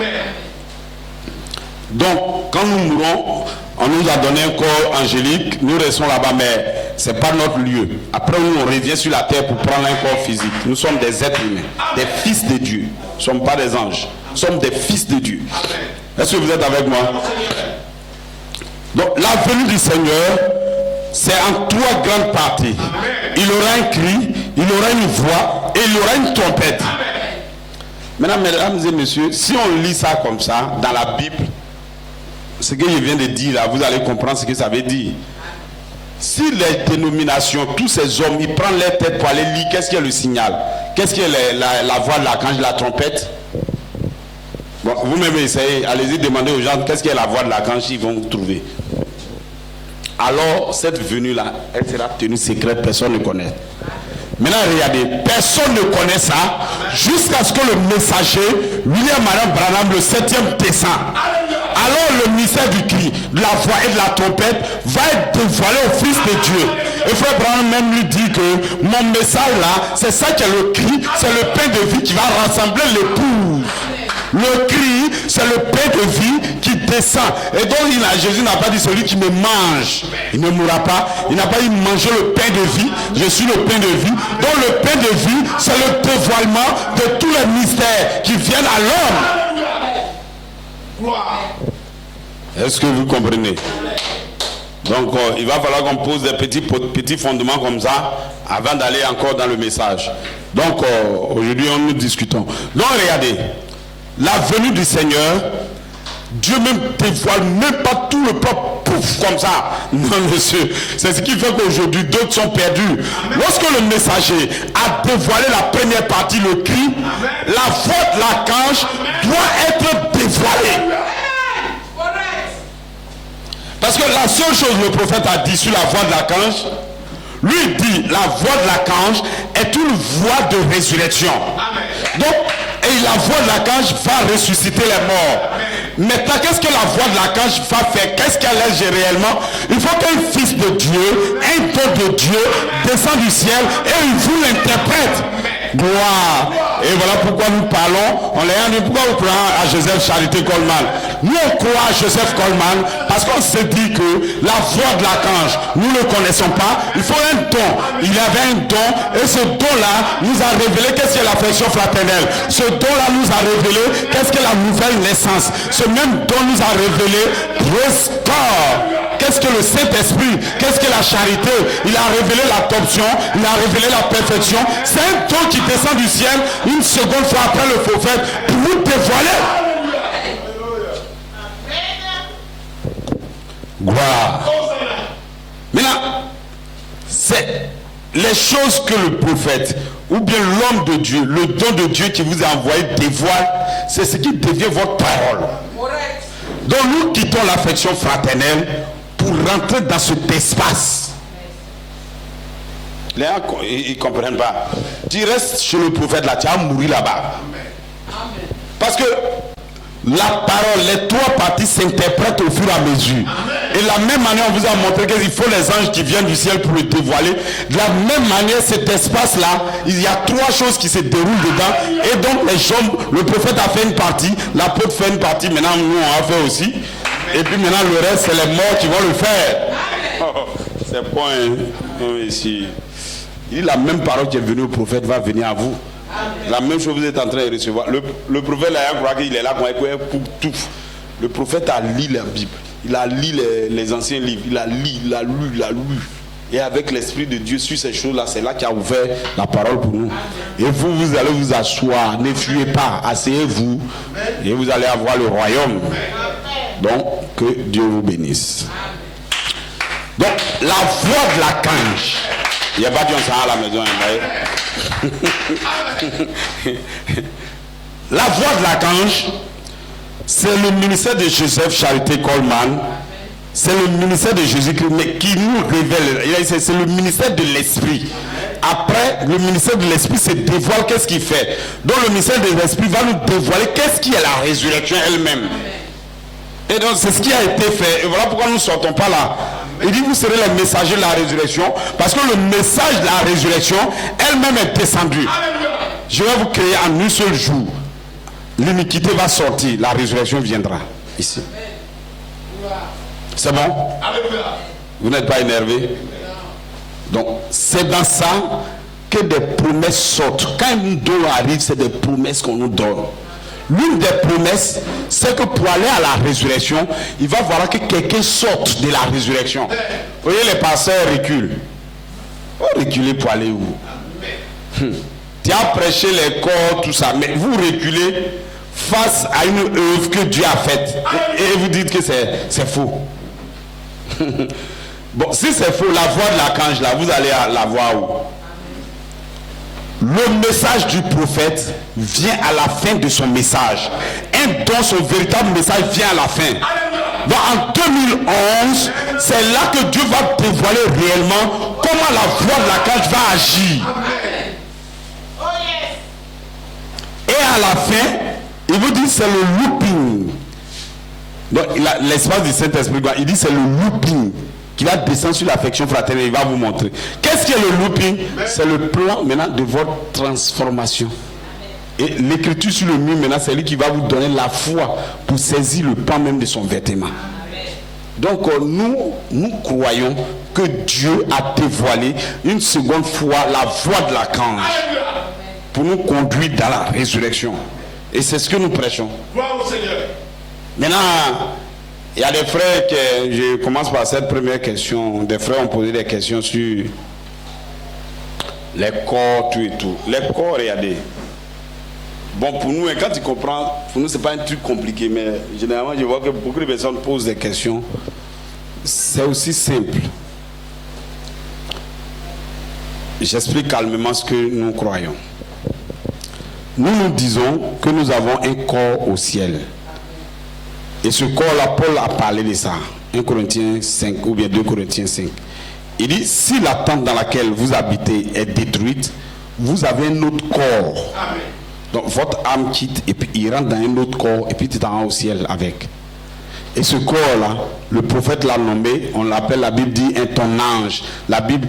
Donc, quand nous mourrons, on nous a donné un corps angélique, nous restons là-bas, mais ce n'est pas notre lieu. Après, nous, on revient sur la terre pour prendre un corps physique. Nous sommes des êtres humains, des fils de Dieu. Nous ne sommes pas des anges. Nous sommes des fils de Dieu. Est-ce que vous êtes avec moi? Donc, la venue du Seigneur, c'est en trois grandes parties. Il aura un cri, il aura une voix et il aura une trompette. Maintenant, mesdames et messieurs, si on lit ça comme ça, dans la Bible, ce que je viens de dire là, vous allez comprendre ce que ça veut dire. Si les dénominations, tous ces hommes, ils prennent leur tête pour aller lire, qu'est-ce qui est le signal? Qu'est-ce qui est la voix de l'archange, la trompette? Bon, vous-même essayez, allez-y demander aux gens qu'est-ce qui est la voix de l'archange, ils vont vous trouver. Alors, cette venue-là, elle sera tenue secrète, personne ne connaît. Maintenant, regardez, personne ne connaît ça jusqu'à ce que le messager, William Marion Branham, le 7e descend. Alors le mystère du cri, de la voix et de la trompette va être dévoilé au Fils de Dieu. Et frère Branham même lui dit que mon message là, c'est ça qui est le cri, c'est le pain de vie qui va rassembler l'épouse. Le cri, c'est le pain de vie qui descend. Et donc Jésus n'a pas dit celui qui me mange, il ne mourra pas. Il n'a pas dit manger le pain de vie, je suis le pain de vie. Donc le pain de vie, c'est le dévoilement de tous les mystères qui viennent à l'homme. Est-ce que vous comprenez? Donc il va falloir qu'on pose des petits fondements comme ça avant d'aller encore dans le message. Donc aujourd'hui nous discutons. Donc regardez, la venue du Seigneur, Dieu même dévoile même pas tout le peuple pouf comme ça. Non monsieur, c'est ce qui fait qu'aujourd'hui d'autres sont perdus. Lorsque le messager a dévoilé la première partie, le cri, la voix de l'archange doit être dévoilée. Parce que la seule chose que le prophète a dit sur la voix de l'archange, lui dit la voix de l'archange est une voix de résurrection. Donc, et la voix de l'archange va ressusciter les morts. Maintenant, qu'est-ce que la voix de l'archange va faire? Qu'est-ce qu'elle est réellement? Il faut qu'un fils de Dieu, un don de Dieu, descende du ciel et il vous l'interprète. Gloire. Et voilà pourquoi nous parlons. On l'a dit, pourquoi vous prenez à Joseph Charité Coleman? Nous on croit à Joseph Coleman parce qu'on se dit que la voix de l'archange, nous ne le connaissons pas. Il faut un don. Il avait un don et ce don-là nous a révélé qu'est-ce qu'est l'affection fraternelle. Ce don-là nous a révélé qu'est-ce qu'est la nouvelle naissance. Ce même don nous a révélé qu'est-ce que le Saint-Esprit, qu'est-ce que la charité. Il a révélé l'adoption, il a révélé la perfection. C'est un don qui descend du ciel une seconde fois après le prophète pour vous dévoiler. Gloire. Maintenant, c'est les choses que le prophète ou bien l'homme de Dieu, le don de Dieu qui vous a envoyé dévoile, c'est ce qui devient votre parole. Donc nous quittons l'affection fraternelle pour rentrer dans cet espace. Les gens ils ne comprennent pas. Tu restes chez le prophète là, tu vas mourir là-bas. Parce que la parole, les trois parties s'interprètent au fur et à mesure. Et de la même manière, on vous a montré qu'il faut les anges qui viennent du ciel pour le dévoiler. De la même manière, cet espace-là, il y a trois choses qui se déroulent dedans. Et donc, les gens, le prophète a fait une partie, l'apôtre fait une partie, maintenant nous on a fait aussi. Et puis maintenant, le reste, c'est les morts qui vont le faire. C'est point ici. Il dit la même parole qui est venue au prophète va venir à vous. La même chose vous êtes en train de recevoir. Le prophète là, il est là pour tout. Le prophète a lu la Bible. il a lu les anciens livres, il a lu. Et avec l'Esprit de Dieu sur ces choses-là, c'est là qu'il a ouvert la parole pour nous. Et vous allez vous asseoir, ne fuyez pas, asseyez-vous et vous allez avoir le royaume. Donc, que Dieu vous bénisse. Donc, la voix de l'archange. Il n'y a pas de ça à la maison. La voix de l'archange, c'est le ministère de Joseph Charité Coleman. C'est le ministère de Jésus-Christ qui nous révèle. C'est le ministère de l'Esprit. Après, le ministère de l'Esprit se dévoile qu'est-ce qu'il fait. Donc le ministère de l'Esprit va nous dévoiler qu'est-ce qui est la résurrection elle-même. Et donc c'est ce qui a été fait. Et voilà pourquoi nous ne sortons pas là. Il dit vous serez les messagers de la résurrection. Parce que le message de la résurrection elle-même est descendu. Je vais vous créer en un seul jour. L'iniquité va sortir. La résurrection viendra. Ici. C'est bon? Vous n'êtes pas énervé? Donc, c'est dans ça que des promesses sortent. Quand un don arrive, c'est des promesses qu'on nous donne. L'une des promesses, c'est que pour aller à la résurrection, il va falloir que quelqu'un sorte de la résurrection. Vous voyez, les pasteurs reculent. Vous reculez pour aller où? Tu as prêché les corps, tout ça, mais vous reculez face à une œuvre que Dieu a faite. Et vous dites que c'est faux. Bon, si c'est faux, la voix de l'archange là, vous allez la voir où? Le message du prophète vient à la fin de son message. Un don, son véritable message vient à la fin. Donc en 2011, c'est là que Dieu va dévoiler réellement comment la voix de l'archange va agir. Et à la fin, il vous dit c'est le looping. Donc l'espace du Saint-Esprit, il dit c'est le looping qui va descendre sur l'affection fraternelle. Il va vous montrer. Qu'est-ce que le looping? C'est le plan maintenant de votre transformation. Et l'écriture sur le mur maintenant, c'est lui qui va vous donner la foi pour saisir le pan même de son vêtement. Donc nous croyons que Dieu a dévoilé une seconde fois la voix de l'archange pour nous conduire dans la résurrection. Et c'est ce que nous prêchons. Gloire au Seigneur. Maintenant, il y a des frères que je commence par cette première question. Des frères ont posé des questions sur les corps, tout et tout. Les corps, regardez. Bon, pour nous, quand tu comprends, pour nous, c'est pas un truc compliqué, mais généralement, je vois que beaucoup de personnes posent des questions. C'est aussi simple. J'explique calmement ce que nous croyons. Nous disons que nous avons un corps au ciel. Et ce corps-là, Paul a parlé de ça. 1 Corinthiens 5 ou bien 2 Corinthiens 5. Il dit, si la tente dans laquelle vous habitez est détruite, vous avez un autre corps. Amen. Donc votre âme quitte et puis il rentre dans un autre corps et puis tu t'en vas au ciel avec. Et ce corps-là, le prophète l'a nommé, on l'appelle, la Bible dit, ton ange. La Bible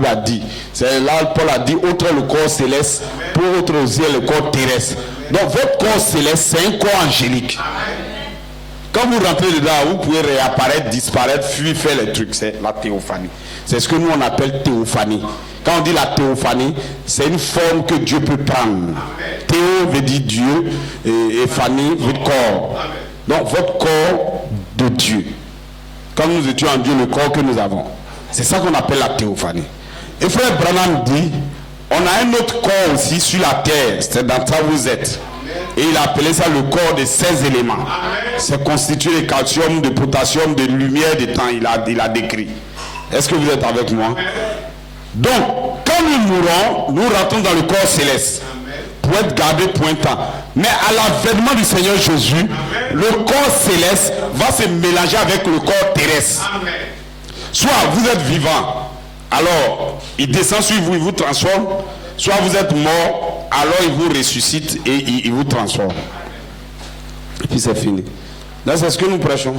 a dit, c'est là Paul a dit, autre le corps céleste, pour autre aussi le corps terrestre. Donc votre corps céleste, c'est un corps angélique. Quand vous rentrez dedans, vous pouvez réapparaître, disparaître, fuir, faire les trucs. C'est la théophanie. C'est ce que nous on appelle théophanie. Quand on dit la théophanie, c'est une forme que Dieu peut prendre. Théo veut dire Dieu et Phanie veut dire corps. Donc votre corps de Dieu. Comme nous étions en Dieu, le corps que nous avons. C'est ça qu'on appelle la théophanie. Et frère Branham dit, on a un autre corps aussi sur la terre. C'est dans ça vous êtes. Et il a appelé ça le corps de 16 éléments. C'est constitué de calcium, de potassium, de lumière, de temps. Il a décrit. Est-ce que vous êtes avec moi? Donc, quand nous mourons, nous rentrons dans le corps céleste pour être gardé pour un temps. Mais à l'avènement du Seigneur Jésus, le corps céleste va se mélanger avec le corps terrestre. Soit vous êtes vivant, alors il descend sur vous, il vous transforme. Soit vous êtes mort, alors il vous ressuscite et il vous transforme. Et puis c'est fini. Là, c'est ce que nous prêchons.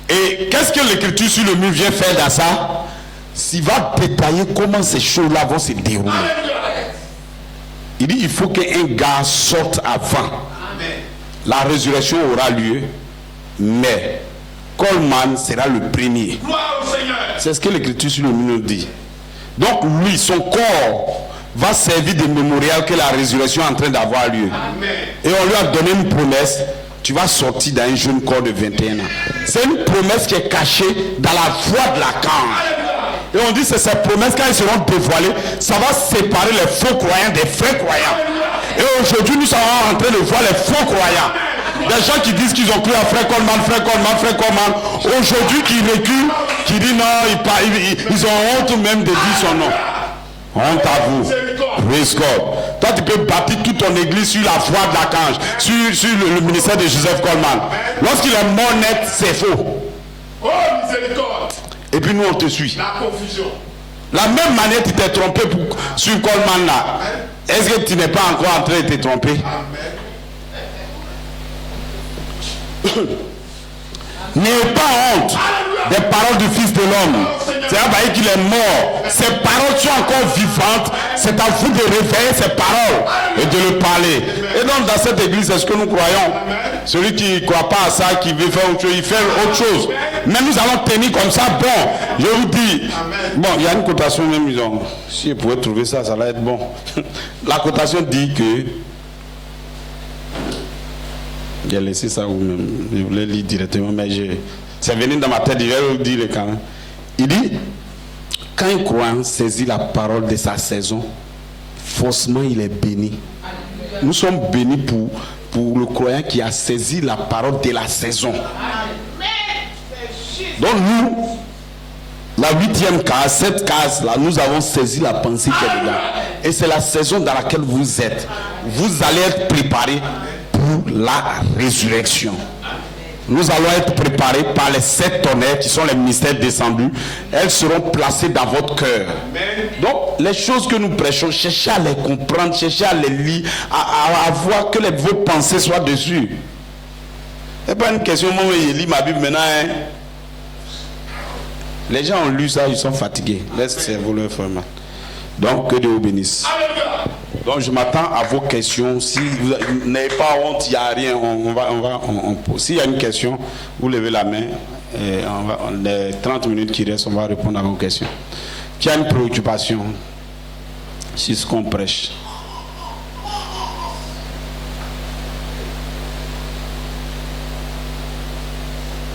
Et qu'est-ce que l'écriture sur le mur vient faire dans ça? Il va détailler comment ces choses-là vont se dérouler. Il dit il faut qu'un gars sorte avant. La résurrection aura lieu, mais Coleman sera le premier. C'est ce que l'écriture sur le mur nous dit. Donc lui, son corps va servir de mémorial que la résurrection est en train d'avoir lieu. Amen. Et on lui a donné une promesse. tu vas sortir d'un jeune corps de 21 ans. C'est une promesse qui est cachée dans la voie de la cange. Et on dit que ces promesses, quand elles seront dévoilées, ça va séparer les faux croyants des vrais croyants. Et aujourd'hui, nous sommes en train de voir les faux croyants. Des gens qui disent qu'ils ont cru à Frère Coleman. Aujourd'hui, qui reculent, qui disent non, ils ont honte même de dire son nom. Honte à vous. Praise God. Toi, tu peux bâtir toute ton église sur la voie de la cange, sur le ministère de Joseph Coleman. Lorsqu'il est mort net, c'est faux. Oh, miséricorde. Et puis nous, on te suit. La confusion. La même manière, tu t'es trompé sur Coleman là. Est-ce que tu n'es pas encore en train de te tromper? N'ayez pas honte des paroles du Fils de l'homme. C'est-à-dire qu'il est mort. Ces paroles sont encore vivantes. C'est à vous de réveiller ces paroles et de le parler. Et donc dans cette église, c'est ce que nous croyons. Celui qui ne croit pas à ça, qui veut faire autre chose, il fait autre chose. Mais nous allons tenir comme ça. Bon, je vous dis. Bon, il y a une cotation même. Si je pouvais trouver ça, ça va être bon. La cotation dit que... J'ai laissé ça vous-même. Je voulais lire directement, mais c'est venu dans ma tête. Je vais vous dire quand même. Il dit, quand un croyant saisit la parole de sa saison, forcément il est béni. Nous sommes bénis pour le croyant qui a saisi la parole de la saison. Donc nous, la 8e case, cette case-là, nous avons saisi la pensée qui est dedans. Et c'est la saison dans laquelle vous êtes. Vous allez être préparés pour la résurrection. Nous allons être préparés par les 7 tonnerres qui sont les mystères descendus. Elles seront placées dans votre cœur. Donc les choses que nous prêchons, cherchez à les comprendre, cherchez à les lire, à voir que vos pensées soient dessus. Ce n'est pas une question, moi je lis ma Bible maintenant. Hein. Les gens ont lu ça, ils sont fatigués. Laissez vous le faire mal. Donc que Dieu vous bénisse. Donc je m'attends à vos questions. Si vous n'avez pas honte, il n'y a rien. S'il y a une question, vous levez la main. Et les 30 minutes qui restent, on va répondre à vos questions. Qui a une préoccupation sur ce qu'on prêche?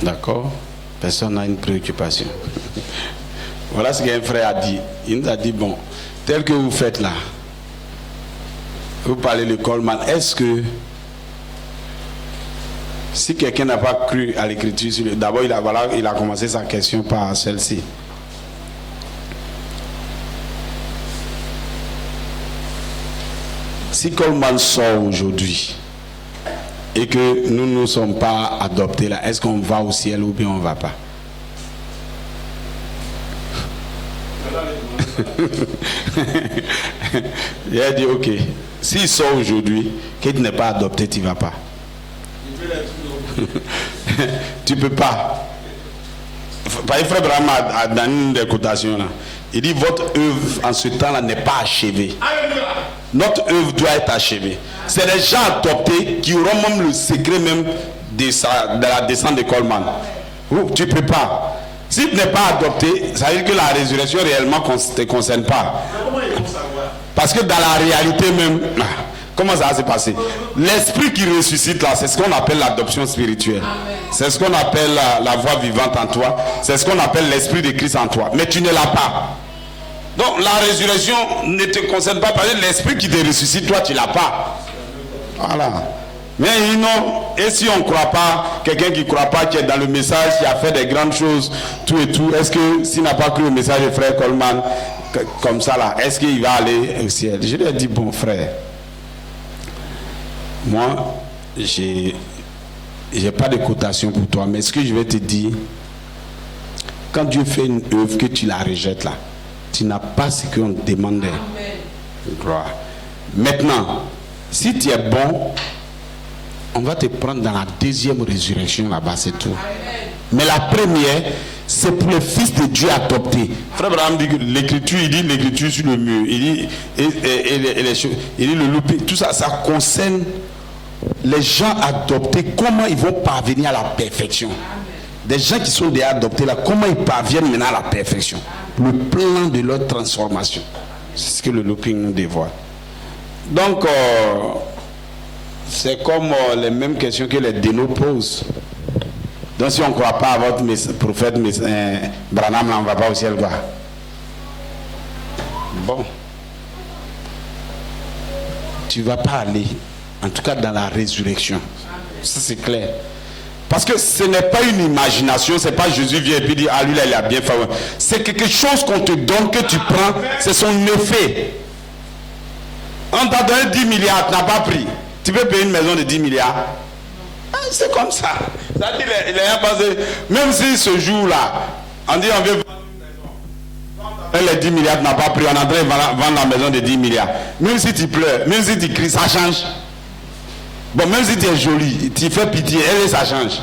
D'accord? Personne n'a une préoccupation. Voilà ce qu'un frère a dit. Il nous a dit, bon, tel que vous faites là, vous parlez de Coleman, est-ce que si quelqu'un n'a pas cru à l'écriture, d'abord il a commencé sa question par celle-ci. Si Coleman sort aujourd'hui et que nous ne sommes pas adoptés là, est-ce qu'on va au ciel ou bien on ne va pas? Il a dit ok, s'il sort aujourd'hui, que tu n'es pas adopté, tu ne vas pas. Tu ne peux pas. Par exemple, Frère Abraham a donné une des cotations là. Il dit votre œuvre en ce temps là n'est pas achevée. Notre œuvre doit être achevée. C'est les gens adoptés qui auront même le secret même de la descente de Coleman. Tu ne peux pas. Si tu n'es pas adopté, ça veut dire que la résurrection réellement ne te concerne pas. Parce que dans la réalité même, comment ça va se passer? L'esprit qui ressuscite là, c'est ce qu'on appelle l'adoption spirituelle. C'est ce qu'on appelle la voix vivante en toi. C'est ce qu'on appelle l'esprit de Christ en toi. Mais tu ne l'as pas. Donc la résurrection ne te concerne pas parce que l'esprit qui te ressuscite, toi tu ne l'as pas. Voilà. Mais non, et si on ne croit pas, quelqu'un qui ne croit pas, qui est dans le message, qui a fait des grandes choses, tout et tout, est-ce que s'il n'a pas cru au message de frère Coleman, comme ça là, est-ce qu'il va aller au ciel? Je lui ai dit, bon frère, moi, j'ai pas de cotation pour toi, mais ce que je vais te dire, quand Dieu fait une œuvre que tu la rejettes là, tu n'as pas ce qu'on te demandait. Gloire. Maintenant, si tu es bon, on va te prendre dans la deuxième résurrection là-bas, c'est tout. Mais la première, c'est pour le Fils de Dieu adopté. Frère Abraham dit que l'écriture, il dit l'écriture sur le mur. Il dit, il dit le loupé, tout ça, ça concerne les gens adoptés, comment ils vont parvenir à la perfection. Des gens qui sont déjà adoptés là, comment ils parviennent maintenant à la perfection. Le plan de leur transformation. C'est ce que le looping nous dévoile. Donc, C'est comme les mêmes questions que les dénos posent. Donc si on ne croit pas à votre prophète Branham, là, on ne va pas au ciel, quoi. Bon. Tu ne vas pas aller, en tout cas dans la résurrection. Ça c'est clair. Parce que ce n'est pas une imagination, c'est pas Jésus vient et puis dit, ah lui là il a bien fait. C'est quelque chose qu'on te donne, que tu prends, c'est son effet. On t'a donné 10 milliards, tu n'as pas pris. Tu peux payer une maison de 10 milliards. Ah, c'est comme ça. Ça dit, il a passé. Même si ce jour-là, on dit on veut vendre une maison. Les 10 milliards, tu n'as pas pris, on est en train de vendre la maison de 10 milliards. Même si tu pleures, même si tu cries, ça change. Bon, même si tu es joli, tu fais pitié, et ça change.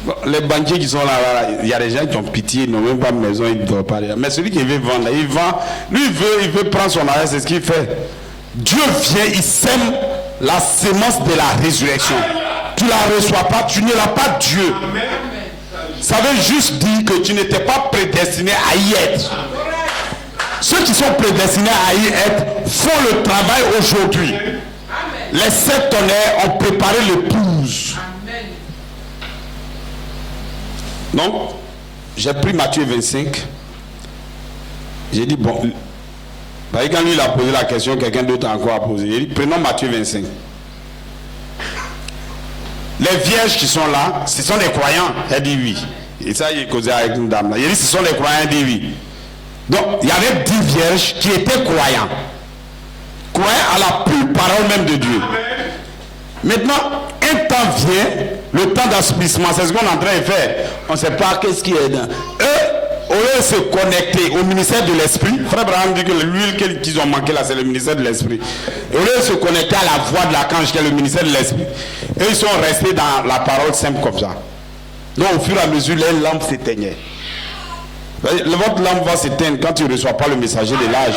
Bon, les banquiers qui sont là, il y a des gens qui ont pitié, ils n'ont même pas de maison, ils ne doivent pas aller. Mais celui qui veut vendre, il vend, lui il veut prendre son argent, c'est ce qu'il fait. Dieu vient, il sème la sémence de la résurrection. Tu ne la reçois pas, tu ne l'as pas Dieu. Ça veut juste dire que tu n'étais pas prédestiné à y être. Ceux qui sont prédestinés à y être font le travail aujourd'hui. Les 7 tonnerres ont préparé l'épouse. Donc, j'ai pris Matthieu 25. J'ai dit, bon, quand lui il a posé la question, quelqu'un d'autre a encore posé. J'ai dit, prenons Matthieu 25. Les vierges qui sont là, ce sont des croyants. Elle dit oui. Et ça, il causait avec une dame là. Il dit, ce sont des croyants, elle dit oui. Donc, il y avait 10 vierges qui étaient croyants. Croyants à la pure parole même de Dieu. Maintenant, un temps vient, le temps d'assouplissement, c'est ce qu'on est en train de faire. On ne sait pas qu'est-ce qui est dans. Eux, au lieu de se connecter au ministère de l'Esprit, Frère Abraham dit que l'huile qu'ils ont manqué là, c'est le ministère de l'Esprit. Au lieu de se connecter à la voix de l'archange qui est le ministère de l'Esprit, eux, ils sont restés dans la parole simple comme ça. Donc, au fur et à mesure, les lampes s'éteignaient. Votre lampe va s'éteindre quand tu ne reçois pas le messager de l'âge.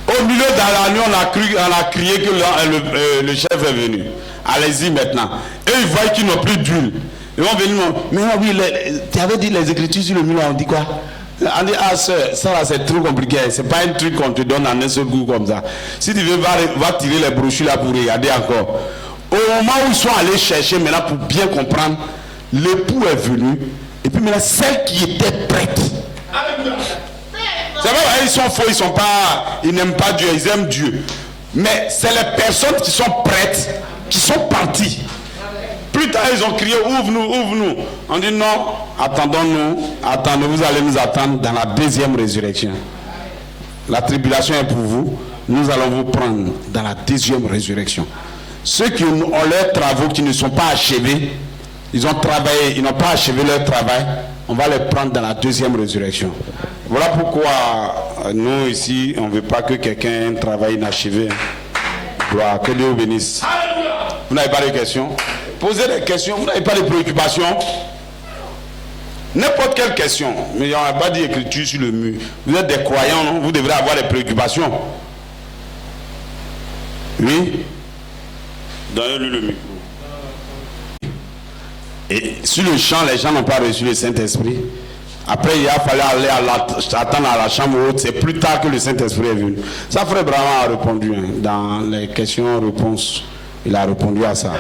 Au milieu de la nuit, on a crié que le chef est venu. Allez-y maintenant. Et ils voient qu'ils n'ont plus d'huile. Ils vont venir. Mais oui, tu avais dit les écritures sur le mur, on dit quoi? On dit, ah soeur, ça là c'est trop compliqué. C'est pas un truc qu'on te donne en un seul coup comme ça. Si tu veux, va tirer les brochures là pour regarder encore. Au moment où ils sont allés chercher maintenant pour bien comprendre, l'époux est venu. Et puis maintenant, celles qui étaient prêtes. C'est vrai, ils sont faux, ils n'aiment pas Dieu, ils aiment Dieu. Mais c'est les personnes qui sont prêtes, qui sont parties. Plus tard, ils ont crié, ouvre-nous, ouvre-nous. On dit non, attendons-nous, attendez, vous allez nous attendre dans la deuxième résurrection. La tribulation est pour vous, nous allons vous prendre dans la deuxième résurrection. Ceux qui ont leurs travaux qui ne sont pas achevés, ils ont travaillé, ils n'ont pas achevé leur travail, on va les prendre dans la deuxième résurrection. Voilà pourquoi nous ici, on ne veut pas que quelqu'un ait un travail inachevé. Gloire, que Dieu vous bénisse. Vous n'avez pas de questions? Posez des questions, vous n'avez pas de préoccupations? N'importe quelle question, mais il n'y a pas d'écriture sur le mur. Vous êtes des croyants, non? Vous devrez avoir des préoccupations. Oui? Donnez-lui le micro. Et sur le champ, les gens n'ont pas reçu le Saint-Esprit. Après, il a fallu aller attendre à la chambre haute. C'est plus tard que le Saint-Esprit est venu. Ça, Frère Abraham a répondu. Hein, dans les questions-réponses, il a répondu à ça.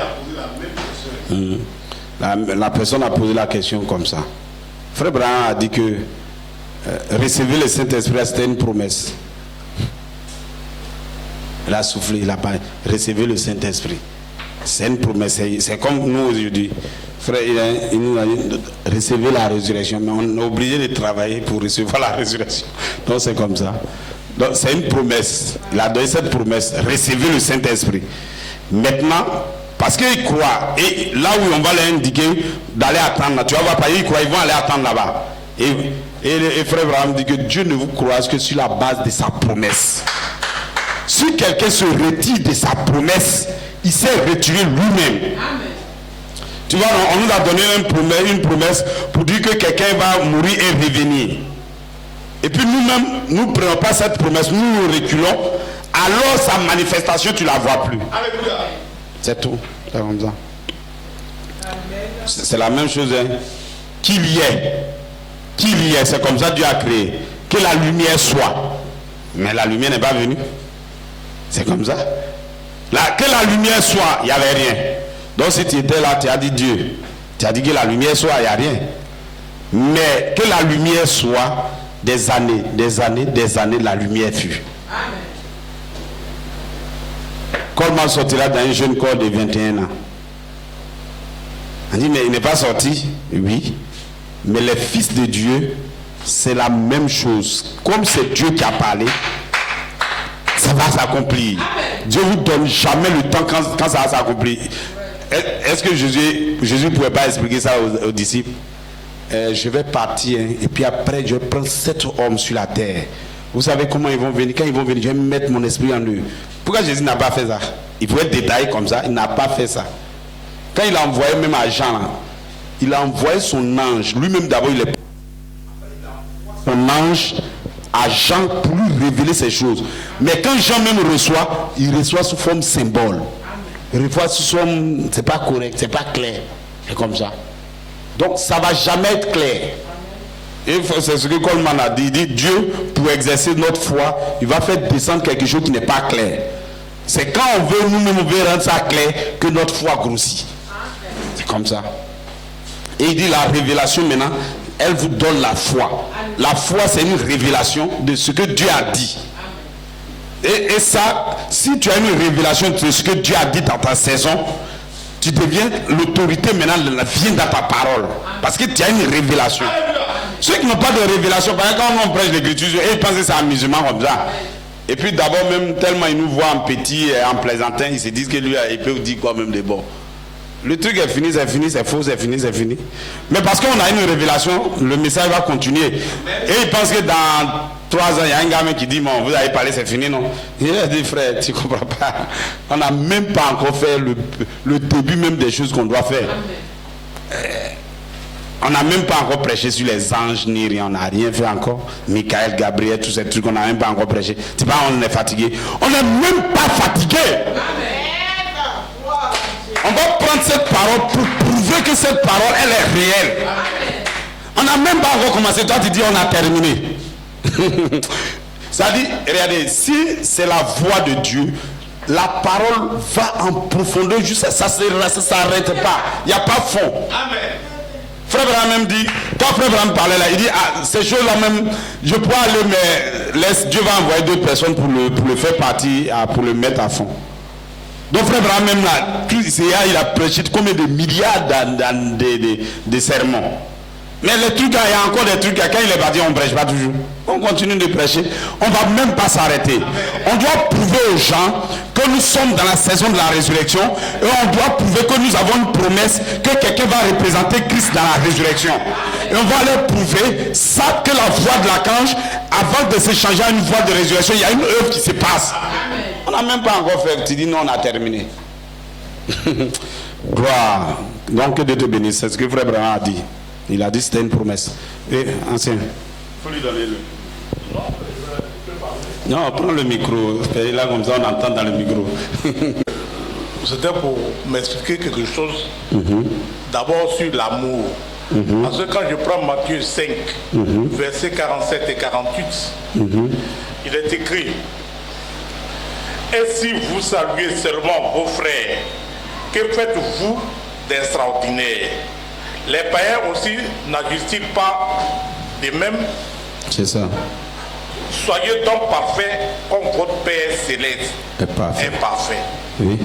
La personne a posé la question comme ça. Frère Abraham a dit que recevoir le Saint-Esprit, c'était une promesse. Il a soufflé, il a parlé. Recevoir le Saint-Esprit. C'est une promesse. C'est comme nous aujourd'hui. Frère, il nous a dit recevez la résurrection, mais on est obligé de travailler pour recevoir la résurrection. Donc c'est comme ça. Donc c'est une promesse. Il a donné cette promesse, recevez le Saint-Esprit. Maintenant, parce qu'ils croient, et là où on va leur indiquer d'aller attendre, tu vas pas, ils croient, ils vont aller attendre là-bas. Et Frère Abraham dit que Dieu ne vous croise que sur la base de sa promesse. Si quelqu'un se retire de sa promesse, il s'est retiré lui-même. Tu vois, on nous a donné une promesse pour dire que quelqu'un va mourir et revenir. Et puis nous-mêmes, nous ne prenons pas cette promesse, nous reculons. Alors sa manifestation, tu ne la vois plus. C'est tout. C'est comme ça. C'est la même chose. Hein. Qu'il y ait, c'est comme ça Dieu a créé. Que la lumière soit. Mais la lumière n'est pas venue. C'est comme ça. Là, que la lumière soit, il n'y avait rien. Donc si tu étais là, tu as dit Dieu. Tu as dit que la lumière soit, il n'y a rien. Mais que la lumière soit, des années, la lumière fut. Amen. Coleman sortira dans un jeune corps de 21 ans. On dit, mais il n'est pas sorti. Oui. Mais les fils de Dieu, c'est la même chose. Comme c'est Dieu qui a parlé, ça va s'accomplir. Dieu ne vous donne jamais le temps quand ça va s'accomplir. Est-ce que Jésus ne pouvait pas expliquer ça aux disciples? Je vais partir et puis après je vais prendre 7 hommes sur la terre. Vous savez comment ils vont venir? Quand ils vont venir, je vais mettre mon esprit en eux. Pourquoi Jésus n'a pas fait ça? Il pouvait détailler comme ça, il n'a pas fait ça. Quand il a envoyé même à Jean, là, il a envoyé son ange. Lui-même d'abord il est son ange à Jean pour lui révéler ces choses. Mais quand Jean même reçoit, il reçoit sous forme symbole. Il reçoit sous forme, c'est pas correct, c'est pas clair. C'est comme ça. Donc ça va jamais être clair. Et c'est ce que Coleman a dit. Il dit Dieu, pour exercer notre foi, il va faire descendre quelque chose qui n'est pas clair. C'est quand on veut nous-mêmes rendre ça clair que notre foi grossit. C'est comme ça. Et il dit la révélation maintenant, elle vous donne la foi. La foi, c'est une révélation de ce que Dieu a dit. Et ça, si tu as une révélation de ce que Dieu a dit dans ta saison, tu deviens l'autorité maintenant, vient dans ta parole. Parce que tu as une révélation. Ceux qui n'ont pas de révélation, par exemple, quand on prêche l'écriture, ils pensent que c'est un musulman comme ça. Et puis d'abord, même tellement ils nous voient en petit, en plaisantin, ils se disent que lui, il peut dire quoi même de bon. Le truc est fini, c'est faux, c'est fini. Mais parce qu'on a une révélation, le message va continuer. Et ils pensent que dans 3 ans, il y a un gamin qui dit, bon, vous avez parlé, c'est fini, non? Il a dit, frère, tu ne comprends pas. On n'a même pas encore fait le début même des choses qu'on doit faire. On n'a même pas encore prêché sur les anges, ni rien, on n'a rien fait encore. Michael, Gabriel, tous ces trucs, on n'a même pas encore prêché. C'est pas on est fatigué. On n'est même pas fatigué. On va prendre cette parole pour prouver que cette parole, elle est réelle. On n'a même pas encore commencé. Toi, tu dis, on a terminé. Ça dit, regardez, si c'est la voix de Dieu, la parole va en profondeur, juste ça ne s'arrête pas. Il n'y a pas fond. Amen. Frère Branham même dit, quand Frère Branham parlait là, il dit, ces choses-là même, je pourrais aller, mais Dieu va envoyer 2 personnes pour le faire partir, pour le mettre à fond. Donc Frère Branham même là, il a prêché combien de milliards de sermons. Mais les trucs, il y a encore des trucs, quand il est parti, on ne prêche pas toujours. On continue de prêcher. On ne va même pas s'arrêter. On doit prouver aux gens que nous sommes dans la saison de la résurrection. Et on doit prouver que nous avons une promesse que quelqu'un va représenter Christ dans la résurrection. Et on va leur prouver ça, que la voix de l'archange, avant de se changer à une voix de résurrection, il y a une œuvre qui se passe. On n'a même pas encore fait. Tu dis non, on a terminé. Gloire. Donc que Dieu te bénisse. C'est ce que Frère Branham a dit. Il a dit c'était une promesse. Et ancien. Il faut lui donner le. Non, prends le micro. Là comme ça on entend dans le micro. C'était pour m'expliquer quelque chose. D'abord sur l'amour. Parce que quand je prends Matthieu 5, versets 47 et 48, il est écrit: et si vous saluez seulement vos frères, que faites-vous d'extraordinaire? Les païens aussi n'agissent-ils pas de même? C'est ça. Soyez donc parfaits comme votre Père céleste est parfait. Oui.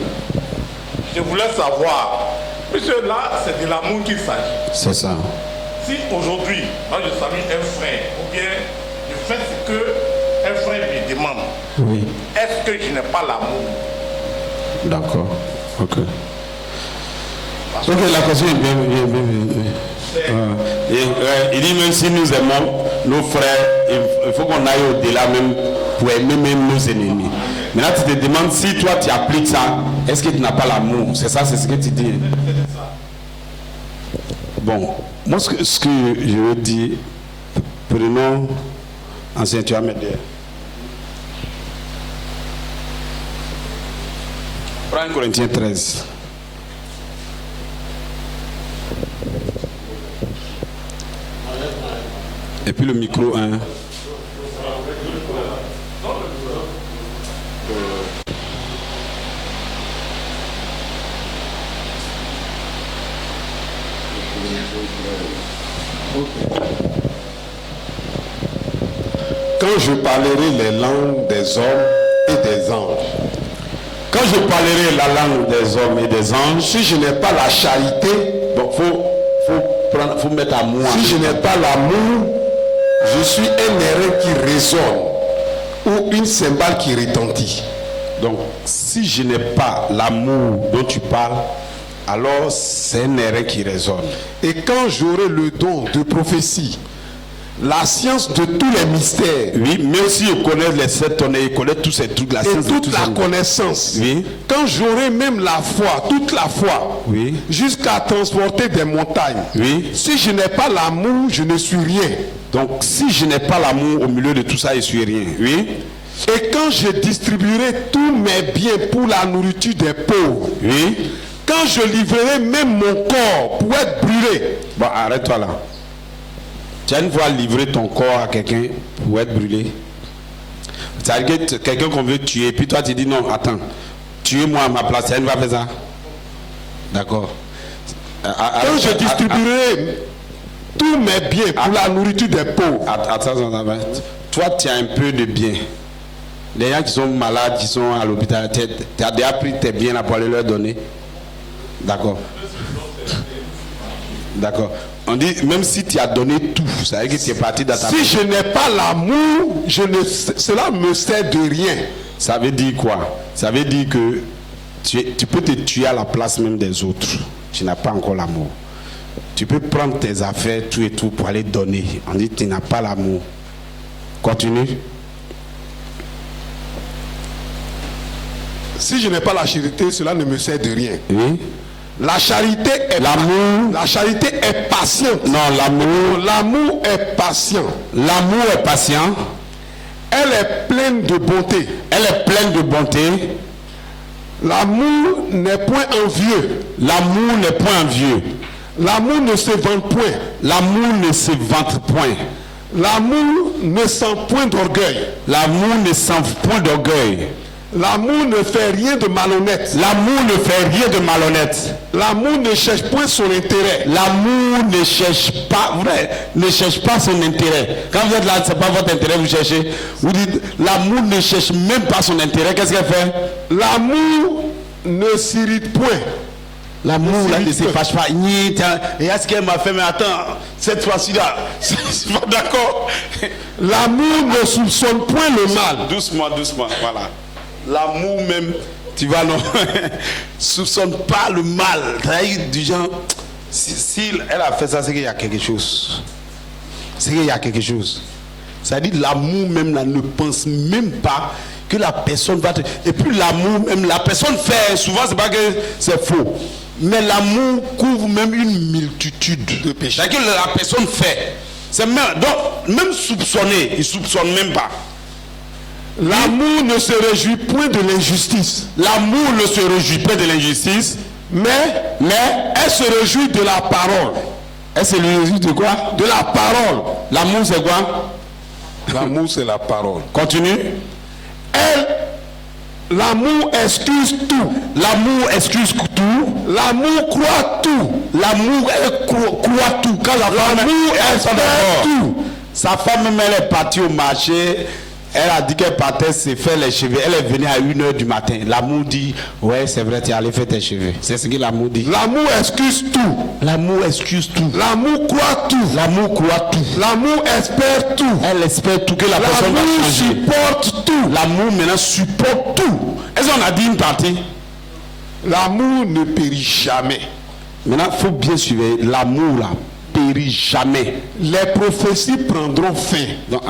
Je voulais savoir, puisque là c'est de l'amour qu'il s'agit. C'est ça. Si aujourd'hui, moi je salue un frère, ou bien je fais ce que un frère me demande, oui. Est-ce que je n'ai pas l'amour? D'accord. Ok. Ok, la question est bien. Il dit même si nous aimons nos frères, il faut qu'on aille au-delà même pour aimer même nos ennemis. Maintenant tu te demandes si toi tu appliques ça, est-ce que tu n'as pas l'amour? C'est ça, c'est ce que tu dis. Bon, moi ce que je veux dire, prenons, ancien, tu vas m'aider. Prends 1 Corinthiens 13. Et puis le micro 1. Quand je parlerai les langues des hommes et des anges. Quand je parlerai la langue des hommes et des anges, si je n'ai pas la charité, bon, faut mettre amour. Si je n'ai pas l'amour, je suis un airain qui résonne ou une cymbale qui retentit. Donc, si je n'ai pas l'amour dont tu parles, alors c'est un airain qui résonne. Et quand j'aurai le don de prophétie, la science de tous les mystères. Oui, même si je connais les 7 tonnes, je connais tous ces trucs, la science et toute la connaissance. Oui. Quand j'aurai même la foi, toute la foi, oui, jusqu'à transporter des montagnes. Oui. Si je n'ai pas l'amour, je ne suis rien. Donc, si je n'ai pas l'amour au milieu de tout ça, je suis rien. Oui. Et quand je distribuerai tous mes biens pour la nourriture des pauvres. Oui. Quand je livrerai même mon corps pour être brûlé. Bon, arrête-toi là. Tu as une fois livré ton corps à quelqu'un pour être brûlé. C'est-à-dire que quelqu'un qu'on veut tuer, puis toi tu dis non, attends, tuez-moi à ma place. Tu as une fois fait ça? D'accord. Quand je distribuerai tous mes biens pour la nourriture des pauvres. Attends, toi tu as un peu de biens. Les gens qui sont malades, qui sont à l'hôpital, tu as déjà pris tes biens là pour aller leur donner. D'accord. D'accord. On dit, même si tu as donné tout, ça veut dire que tu es parti dans ta... Si je n'ai pas l'amour, cela me sert de rien. Ça veut dire quoi? Ça veut dire que tu peux te tuer à la place même des autres. Tu n'as pas encore l'amour. Tu peux prendre tes affaires, tout et tout, pour aller donner. On dit, tu n'as pas l'amour. Continue. Si je n'ai pas la charité, cela ne me sert de rien. Oui. La charité est l'amour. La charité est patiente. Non, l'amour est patient. L'amour est patient. Elle est pleine de bonté. Elle est pleine de bonté. L'amour n'est point envieux. L'amour n'est point envieux. L'amour ne se vante point. L'amour ne se vante point. L'amour ne sent point d'orgueil. L'amour ne sent point d'orgueil. L'amour ne fait rien de malhonnête. L'amour ne fait rien de malhonnête. L'amour ne cherche point son intérêt. L'amour ne cherche pas son intérêt. Quand vous êtes là, c'est pas votre intérêt, vous cherchez. Vous dites, l'amour ne cherche même pas son intérêt. Qu'est-ce qu'elle fait? L'amour ne s'irrite point. L'amour là ne se fâche pas. Et est-ce qu'elle m'a fait? Mais attends, cette fois-ci là, je suis pas d'accord. L'amour ne soupçonne point le mal. Doucement, voilà. L'amour même, tu vois, non, soupçonne pas le mal. Du genre, si elle a fait ça, c'est qu'il y a quelque chose. C'est qu'il y a quelque chose. C'est-à-dire l'amour même là ne pense même pas que la personne va te... Et puis l'amour même, la personne fait, souvent c'est pas que c'est faux. Mais l'amour couvre même une multitude de péchés. C'est-à-dire que la personne fait. C'est même, donc, même soupçonner, il ne soupçonne même pas. L'amour ne se réjouit point de l'injustice. L'amour ne se réjouit pas de l'injustice. Mais elle se réjouit de la parole. Elle se réjouit de quoi? De la parole. L'amour c'est quoi? L'amour c'est la parole. Continue. L'amour excuse tout. L'amour excuse tout. L'amour croit tout. L'amour croit tout. Quand la femme espère tout. Sa femme même elle est partie au marché. Elle a dit qu'elle partait se faire les cheveux. Elle est venue à 1h du matin. L'amour dit, ouais c'est vrai, tu es allé faire tes cheveux. C'est ce que l'amour dit. L'amour excuse tout. L'amour excuse tout. L'amour croit tout. L'amour croit tout. L'amour espère tout. Elle espère tout, que la personne va changer. L'amour supporte tout. L'amour maintenant supporte tout. Est-ce qu'on a dit une partie? L'amour ne périt jamais. Maintenant, il faut bien suivre. L'amour là périt jamais. Les prophéties prendront fin. Donc,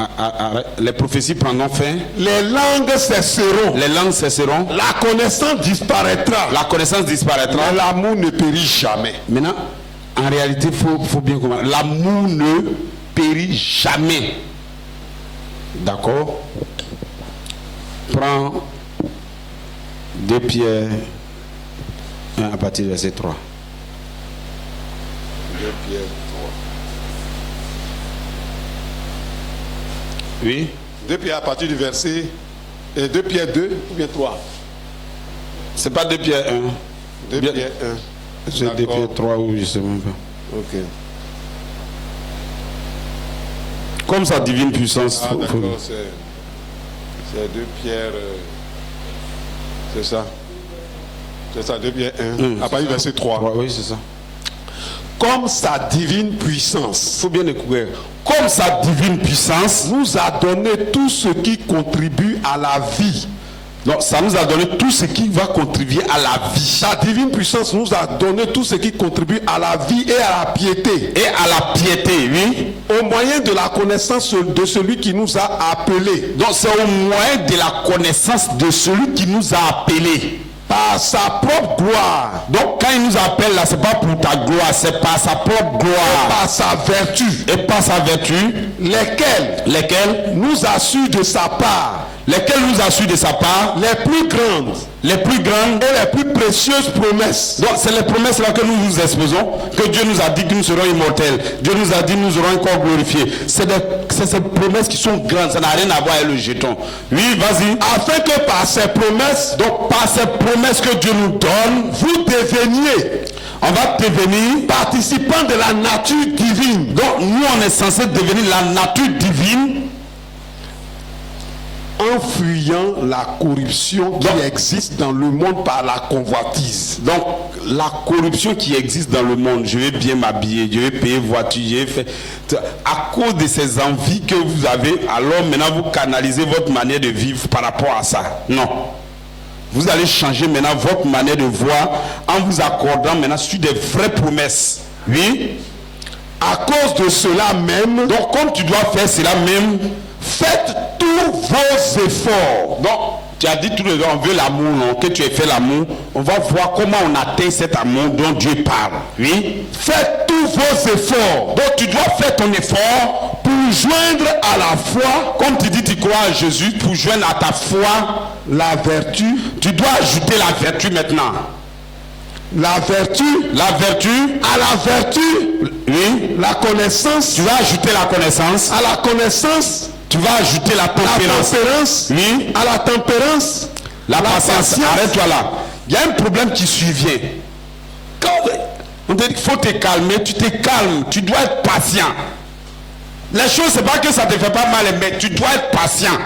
les prophéties prendront fin. Les langues cesseront. Les langues cesseront. La connaissance disparaîtra. La connaissance disparaîtra. Mais l'amour ne périt jamais. Maintenant, en réalité, il faut bien comprendre. L'amour ne périt jamais. D'accord? Prends 2 Pierre 1 à partir du verset 3. 2 Pierre 3. Oui. 2 Pierre à partir du verset 2 Pierre 2 ou bien 3? C'est pas 2 Pierre 1. 2 Pierre 1. C'est 2 Pierre 3 ou je sais même pas. Ok. Comme sa divine puissance. Ah, d'accord, c'est 2 Pierre. C'est ça. C'est ça, 2 Pierre 1. À partir du verset 3. Oui, c'est ça. Comme sa divine puissance. Il faut bien écouter. Comme sa divine puissance nous a donné tout ce qui contribue à la vie. Donc ça nous a donné tout ce qui va contribuer à la vie. Sa divine puissance nous a donné tout ce qui contribue à la vie et à la piété. Et à la piété, oui. Au moyen de la connaissance de celui qui nous a appelés. Donc c'est au moyen de la connaissance de celui qui nous a appelés. Par sa propre gloire. Donc quand il nous appelle là, c'est pas pour ta gloire, c'est par sa propre gloire. Et par sa vertu. Et par sa vertu. Lesquelles nous assurent de sa part. Lesquelles nous assurent de sa part. Les plus grandes et les plus précieuses promesses. Donc c'est les promesses là que nous nous exposons, que Dieu nous a dit que nous serons immortels. Dieu nous a dit que nous aurons un corps glorifié. C'est ces promesses qui sont grandes, ça n'a rien à voir avec le jeton. Oui, vas-y. Afin que par ces promesses, donc par ces promesses que Dieu nous donne, vous deveniez, on va devenir participants de la nature divine. Donc nous on est censé devenir la nature divine, en fuyant la corruption qui existe dans le monde par la convoitise. Donc la corruption qui existe dans le monde, je vais bien m'habiller, je vais payer voiture, je vais faire... À cause de ces envies que vous avez, alors maintenant vous canalisez votre manière de vivre par rapport à ça. Non. Vous allez changer maintenant votre manière de voir en vous accordant maintenant sur des vraies promesses. Oui. À cause de cela même, donc comme tu dois faire cela même, faites tous vos efforts. Donc, tu as dit tout le temps, on veut l'amour, non? Que tu aies fait l'amour. On va voir comment on atteint cet amour dont Dieu parle. Oui. Faites tous vos efforts. Donc, tu dois faire ton effort pour joindre à la foi. Comme tu dis, tu crois à Jésus, pour joindre à ta foi la vertu. Tu dois ajouter la vertu maintenant. La vertu à la vertu, oui, la connaissance. Tu vas ajouter la connaissance. À la connaissance, tu vas ajouter la tempérance. La tempérance, oui, à la tempérance, la patience. Arrête-toi là. Il y a un problème qui survient. Quand on te dit qu'il faut te calmer, tu te calmes. Tu dois être patient. Les choses, c'est pas que ça te fait pas mal, mais tu dois être patient.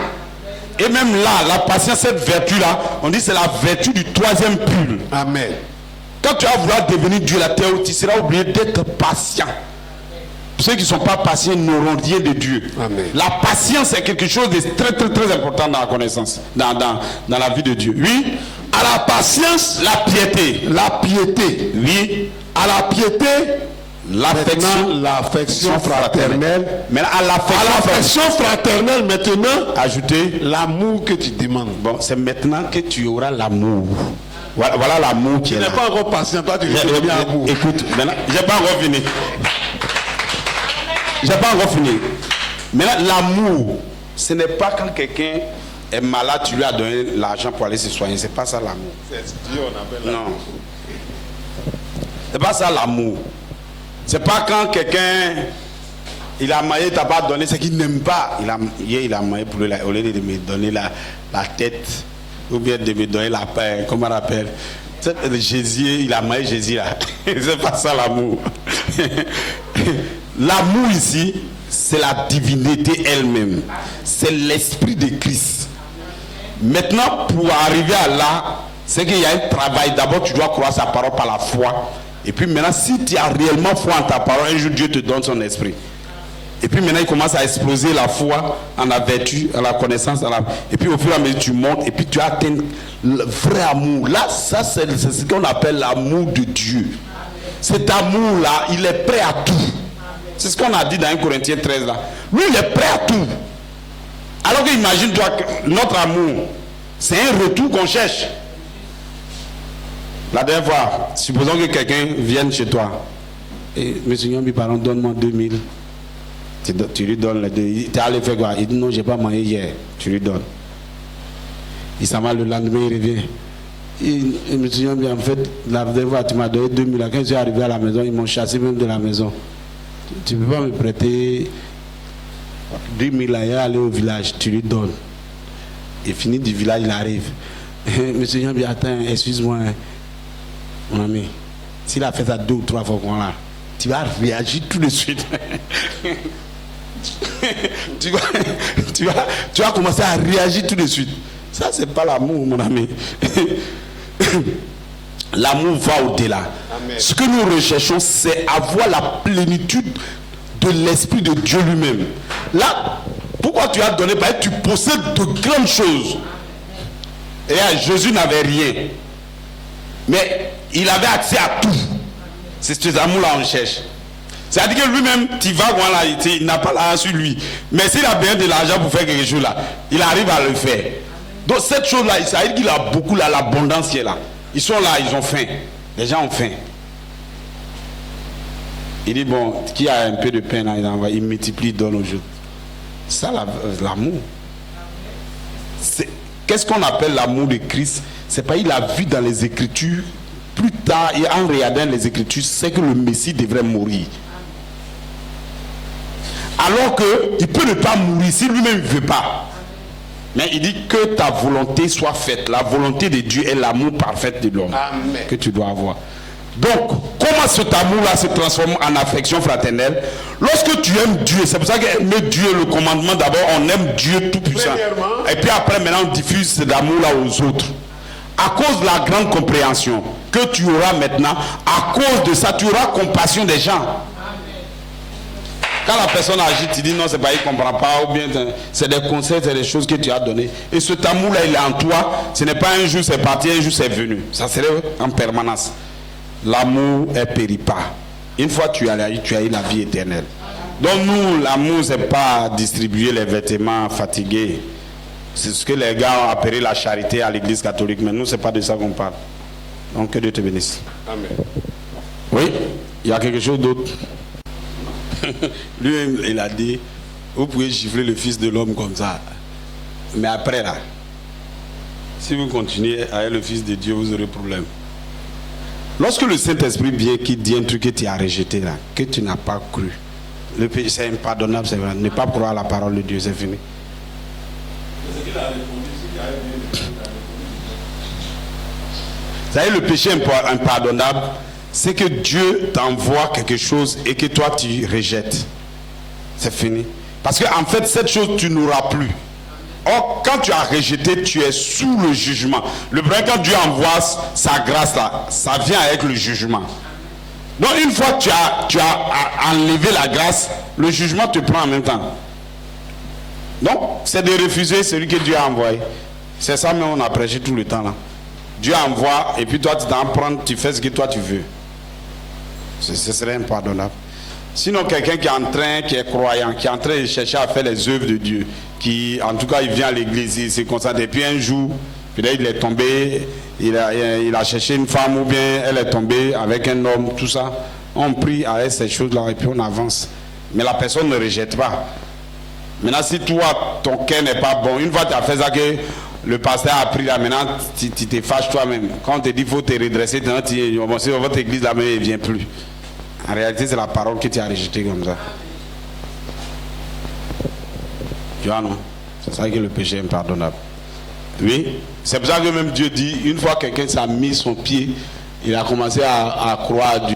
Et même là, la patience, cette vertu-là, on dit c'est la vertu du 3e pull. Amen. Quand tu vas vouloir devenir Dieu, la terre, tu seras obligé d'être patient. Ceux qui ne sont pas patients n'auront rien de Dieu. Amen. La patience est quelque chose de très très très important dans la connaissance, dans la vie de Dieu. Oui. À la patience, la piété. La piété. Oui. À la piété, l'affection fraternelle. Mais à l'affection fraternelle, maintenant, ajouter l'amour que tu demandes. Bon, c'est maintenant que tu auras l'amour. Voilà l'amour qui est là. Tu n'es pas encore patient, toi tu veux bien l'amour. Écoute, maintenant, j'ai pas encore fini. J'ai pas encore fini. Maintenant, l'amour, ce n'est pas quand quelqu'un est malade, tu lui as donné l'argent pour aller se soigner. C'est pas ça l'amour. C'est Dieu, on appelle l'amour. Non. C'est pas ça l'amour. C'est pas quand quelqu'un il a maillé, t'as pas donné ce qu'il n'aime pas. Il a maillé pour lui, au lieu de me donner la tête, ou bien de me donner la paix, comment on appelle. Jésus, il a maillé Jésus là. C'est pas ça l'amour. L'amour ici, c'est la divinité elle-même. C'est l'esprit de Christ. Maintenant, pour arriver à là, c'est qu'il y a un travail. D'abord, tu dois croire sa parole par la foi. Et puis maintenant, si tu as réellement foi en ta parole, un jour Dieu te donne son esprit. Et puis maintenant, il commence à exploser la foi en la vertu, en la connaissance. Et puis au fur et à mesure, tu montes et puis tu atteins le vrai amour. Là, ça, c'est ce qu'on appelle l'amour de Dieu. Cet amour-là, il est prêt à tout. C'est ce qu'on a dit dans 1 Corinthiens 13 là. Lui, il est prêt à tout. Alors que imagine-toi que notre amour, c'est un retour qu'on cherche. La dernière fois, supposons que quelqu'un vienne chez toi. Et monsieur Nyambi, pardon, donne-moi 2000. Tu lui donnes les 2. Tu es allé faire quoi? Il dit non, j'ai pas mangé hier. Tu lui donnes. Il s'en va le lendemain, il revient. Et monsieur Nyambi, en fait, la dernière fois, tu m'as donné 2000. Quand je suis arrivé à la maison, ils m'ont chassé même de la maison. Tu ne peux pas me prêter 2000 à aller au village. Tu lui donnes. Et fini du village, il arrive. Monsieur Nyambi, attends, excuse-moi. Mon ami, s'il a fait ça 2 ou 3 fois qu'on l'a, tu vas réagir tout de suite. tu vas commencer à réagir tout de suite. Ça, c'est pas l'amour, mon ami. L'amour va au-delà. Ce que nous recherchons, c'est avoir la plénitude de l'Esprit de Dieu lui-même. Là, pourquoi tu as donné? Parce que tu possèdes de grandes choses. Et là, Jésus n'avait rien. Mais il avait accès à tout. C'est cet amour-là qu'on cherche. C'est-à-dire que lui-même, tu vas voir là, il n'a pas l'argent sur lui. Mais s'il a bien de l'argent pour faire quelque chose là, il arrive à le faire. Donc cette chose-là, ça veut dire qu'il a beaucoup là, l'abondance qui est là. Ils sont là, ils ont faim. Les gens ont faim. Il dit, bon, qui a un peu de pain là, il multiplie, il donne aux autres. C'est ça l'amour. Qu'est-ce qu'on appelle l'amour de Christ? C'est pas il a vu dans les Écritures, plus tard, et en regardant les Écritures, c'est que le Messie devrait mourir. Alors qu'il peut ne pas mourir si lui-même ne veut pas. Mais il dit que ta volonté soit faite. La volonté de Dieu est l'amour parfait de l'homme que tu dois avoir. Donc, comment cet amour-là se transforme en affection fraternelle? Lorsque tu aimes Dieu, c'est pour ça qu'aimer Dieu, le commandement, d'abord, on aime Dieu tout puissant. Et puis après, maintenant, on diffuse cet amour-là aux autres. À cause de la grande compréhension que tu auras maintenant, à cause de ça, tu auras compassion des gens. Quand la personne agit, tu dis non, c'est pas, il ne comprend pas, ou bien c'est des conseils, c'est des choses que tu as données. Et cet amour-là, il est en toi. Ce n'est pas un jour c'est parti, un jour c'est venu. Ça serait en permanence. L'amour est péripa. Une fois tu as eu la vie éternelle. Donc nous, l'amour, c'est pas distribuer les vêtements fatigués. C'est ce que les gars ont appelé la charité à l'église catholique. Mais nous, c'est pas de ça qu'on parle. Donc que Dieu te bénisse. Amen. Oui, il y a quelque chose d'autre. Lui, il a dit, vous pouvez gifler le Fils de l'homme comme ça. Mais après là, si vous continuez avec le Fils de Dieu, vous aurez problème. Lorsque le Saint-Esprit vient qui dit un truc que tu as rejeté là, que tu n'as pas cru, le péché c'est impardonnable, c'est vrai. Ne pas croire à la parole de Dieu, c'est fini. Vous savez, le péché impardonnable, c'est que Dieu t'envoie quelque chose et que toi tu rejettes. C'est fini. Parce qu'en fait, cette chose, tu n'auras plus. Or, quand tu as rejeté, tu es sous le jugement. Le problème, quand Dieu envoie sa grâce là, ça vient avec le jugement. Donc, une fois que tu as enlevé la grâce, le jugement te prend en même temps. Donc, c'est de refuser celui que Dieu a envoyé. C'est ça même on a prêché tout le temps là. Dieu envoie et puis toi tu t'en prends, tu fais ce que toi tu veux. Ce serait impardonnable. Sinon quelqu'un qui est croyant, qui est en train de chercher à faire les œuvres de Dieu, qui en tout cas il vient à l'église, il se concentre, et puis un jour, peut-être il est tombé, il a cherché une femme ou bien elle est tombée avec un homme, tout ça. On prie avec ces choses-là et puis on avance. Mais la personne ne rejette pas. Maintenant si toi, ton cœur n'est pas bon, une fois tu as fait ça que le pasteur a pris là, maintenant tu te fâches toi-même. Quand on te dit qu'il faut te redresser, tu dis, votre église là, mais elle ne vient plus. En réalité, c'est la parole que tu as rejetée comme ça. Tu vois, non? C'est ça que le péché est impardonnable. Oui, c'est pour ça que même Dieu dit, une fois que quelqu'un s'est mis son pied, il a commencé à croire à Dieu.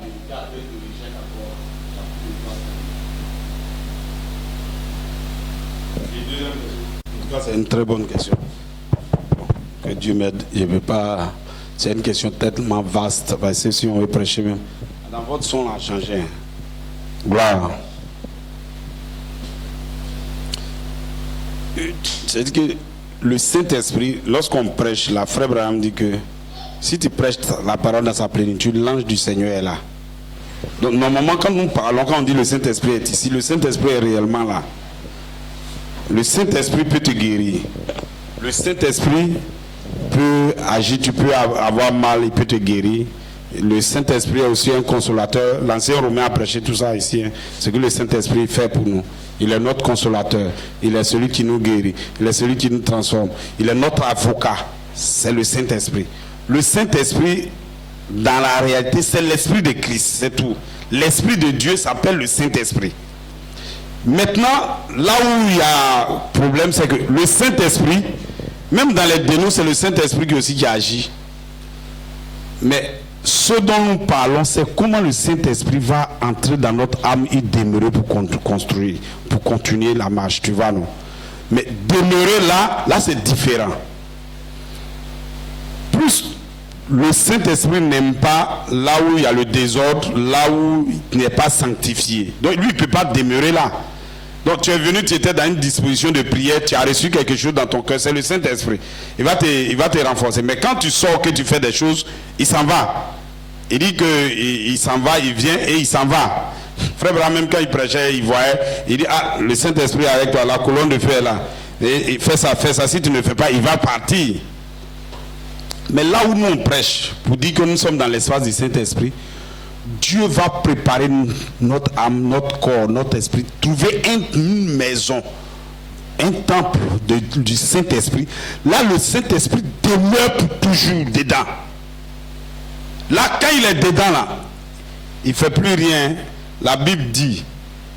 C'est une très bonne question. Que Dieu m'aide. Je ne veux pas. C'est une question tellement vaste. Parce que si on veut prêcher même. Dans votre son, on a changé. Gloire. C'est-à-dire que le Saint-Esprit, lorsqu'on prêche, la frère Abraham dit que si tu prêches la parole dans sa plénitude, l'ange du Seigneur est là. Donc normalement, quand nous parlons, quand on dit le Saint-Esprit est ici, le Saint-Esprit est réellement là. Le Saint-Esprit peut te guérir. Le Saint-Esprit peut agir, tu peux avoir mal, il peut te guérir. Le Saint-Esprit est aussi un consolateur. L'ancien Romain a prêché tout ça ici. Hein. Ce que le Saint-Esprit fait pour nous. Il est notre consolateur. Il est celui qui nous guérit. Il est celui qui nous transforme. Il est notre avocat. C'est le Saint-Esprit. Le Saint-Esprit, dans la réalité, c'est l'Esprit de Christ. C'est tout. L'Esprit de Dieu s'appelle le Saint-Esprit. Maintenant, là où il y a problème, c'est que le Saint-Esprit, même dans les dénons, c'est le Saint-Esprit qui agit. Mais Ce dont nous parlons, c'est comment le Saint-Esprit va entrer dans notre âme et demeurer pour construire, pour continuer la marche, tu vois, non? Mais demeurer là c'est différent. Plus le Saint-Esprit n'aime pas là où il y a le désordre, là où il n'est pas sanctifié. Donc lui, il ne peut pas demeurer là. Donc tu es venu, tu étais dans une disposition de prière, tu as reçu quelque chose dans ton cœur, c'est le Saint-Esprit. Il va te renforcer. Mais quand tu sors, que tu fais des choses, il s'en va. Il dit qu'il s'en va, il vient et il s'en va. Frère Abraham, même quand il prêchait, il voyait, il dit, ah, le Saint-Esprit avec toi, la colonne de feu est là. Et fais ça, si tu ne fais pas, il va partir. Mais là où nous on prêche, pour dire que nous sommes dans l'espace du Saint-Esprit, Dieu va préparer notre âme, notre corps, notre esprit, trouver une maison, un temple du Saint-Esprit. Là, le Saint-Esprit demeure pour toujours dedans. Là, quand il est dedans, là, il ne fait plus rien. La Bible dit,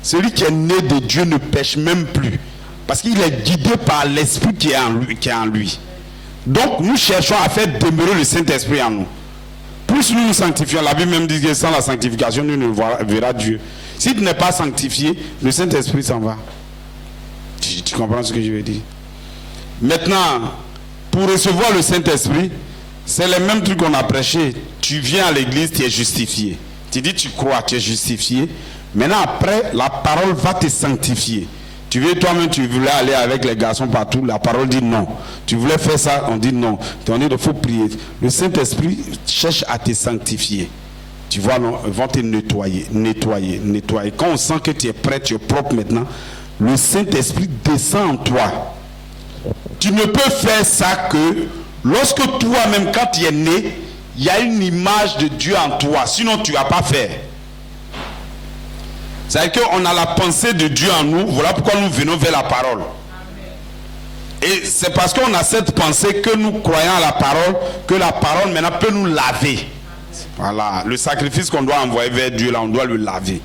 celui qui est né de Dieu ne pêche même plus. Parce qu'il est guidé par l'Esprit qui est en lui. Donc, nous cherchons à faire demeurer le Saint-Esprit en nous. Plus nous nous sanctifions, la Bible même dit que sans la sanctification, nous ne verrons Dieu. Si tu n'es pas sanctifié, le Saint-Esprit s'en va. Tu comprends ce que je veux dire? Maintenant, pour recevoir le Saint-Esprit, c'est les mêmes trucs qu'on a prêché. Tu viens à l'église, tu es justifié. Tu dis, tu crois, tu es justifié. Maintenant, après, la parole va te sanctifier. Tu veux toi-même, tu voulais aller avec les garçons partout, la parole dit non. Tu voulais faire ça, on dit non. On dit qu'il faut prier. Le Saint-Esprit cherche à te sanctifier. Tu vois, non, ils vont te nettoyer. Quand on sent que tu es prêt, tu es propre maintenant, le Saint-Esprit descend en toi. Tu ne peux faire ça que lorsque toi-même, quand tu es né, il y a une image de Dieu en toi. Sinon, tu ne vas pas faire. C'est-à-dire qu'on a la pensée de Dieu en nous. Voilà pourquoi nous venons vers la parole. Et c'est parce qu'on a cette pensée que nous croyons à la parole, que la parole maintenant peut nous laver. Voilà, le sacrifice qu'on doit envoyer vers Dieu, là, on doit le laver.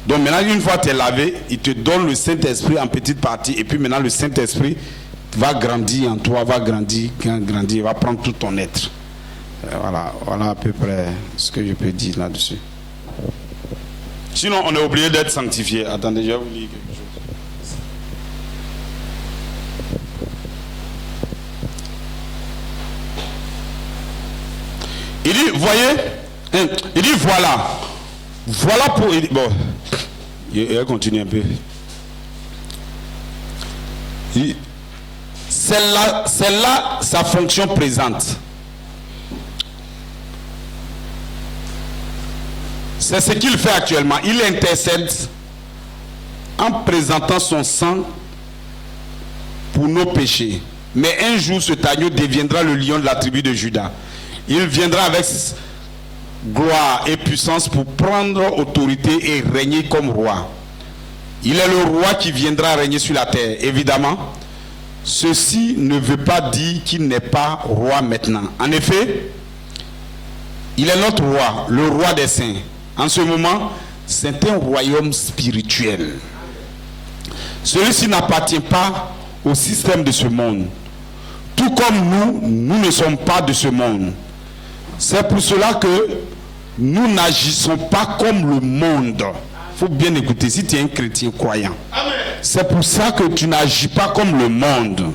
Donc maintenant, une fois que tu es lavé, il te donne le Saint-Esprit en petite partie. Et puis maintenant, le Saint-Esprit va grandir en toi, va grandir, va prendre tout ton être. Voilà à peu près ce que je peux dire là-dessus. Sinon, on est obligé d'être sanctifié. Attendez, je vais vous lire quelque chose. Il dit, voyez, il dit, voilà pour... Bon, il va continuer un peu. C'est là sa fonction présente. C'est ce qu'il fait actuellement. Il intercède en présentant son sang pour nos péchés. Mais un jour, cet agneau deviendra le lion de la tribu de Juda. Il viendra avec gloire et puissance pour prendre autorité et régner comme roi. Il est le roi qui viendra régner sur la terre. Évidemment, ceci ne veut pas dire qu'il n'est pas roi maintenant. En effet, il est notre roi, le roi des saints. En ce moment, c'est un royaume spirituel. Celui-ci n'appartient pas au système de ce monde. Tout comme nous ne sommes pas de ce monde. C'est pour cela que nous n'agissons pas comme le monde. Il faut bien écouter, si tu es un chrétien croyant. C'est pour ça que tu n'agis pas comme le monde.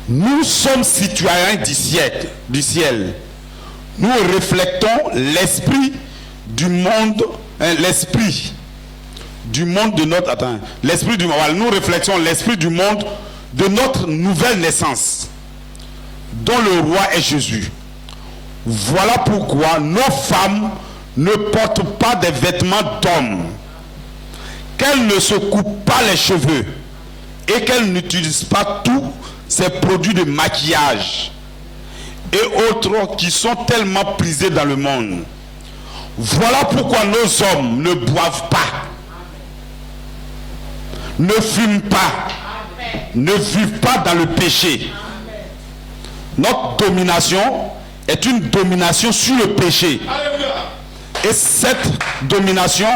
Nous sommes citoyens du ciel. Nous reflétons l'esprit du monde, l'esprit du monde de notre... Attends, l'esprit du monde. Nous reflétons l'esprit du monde de notre nouvelle naissance, dont le roi est Jésus. Voilà pourquoi nos femmes ne portent pas des vêtements d'hommes, qu'elles ne se coupent pas les cheveux et qu'elles n'utilisent pas tous ces produits de maquillage et autres qui sont tellement prisés dans le monde. Voilà pourquoi nos hommes ne boivent pas, ne fument pas, ne vivent pas dans le péché. Notre domination est une domination sur le péché. Et cette domination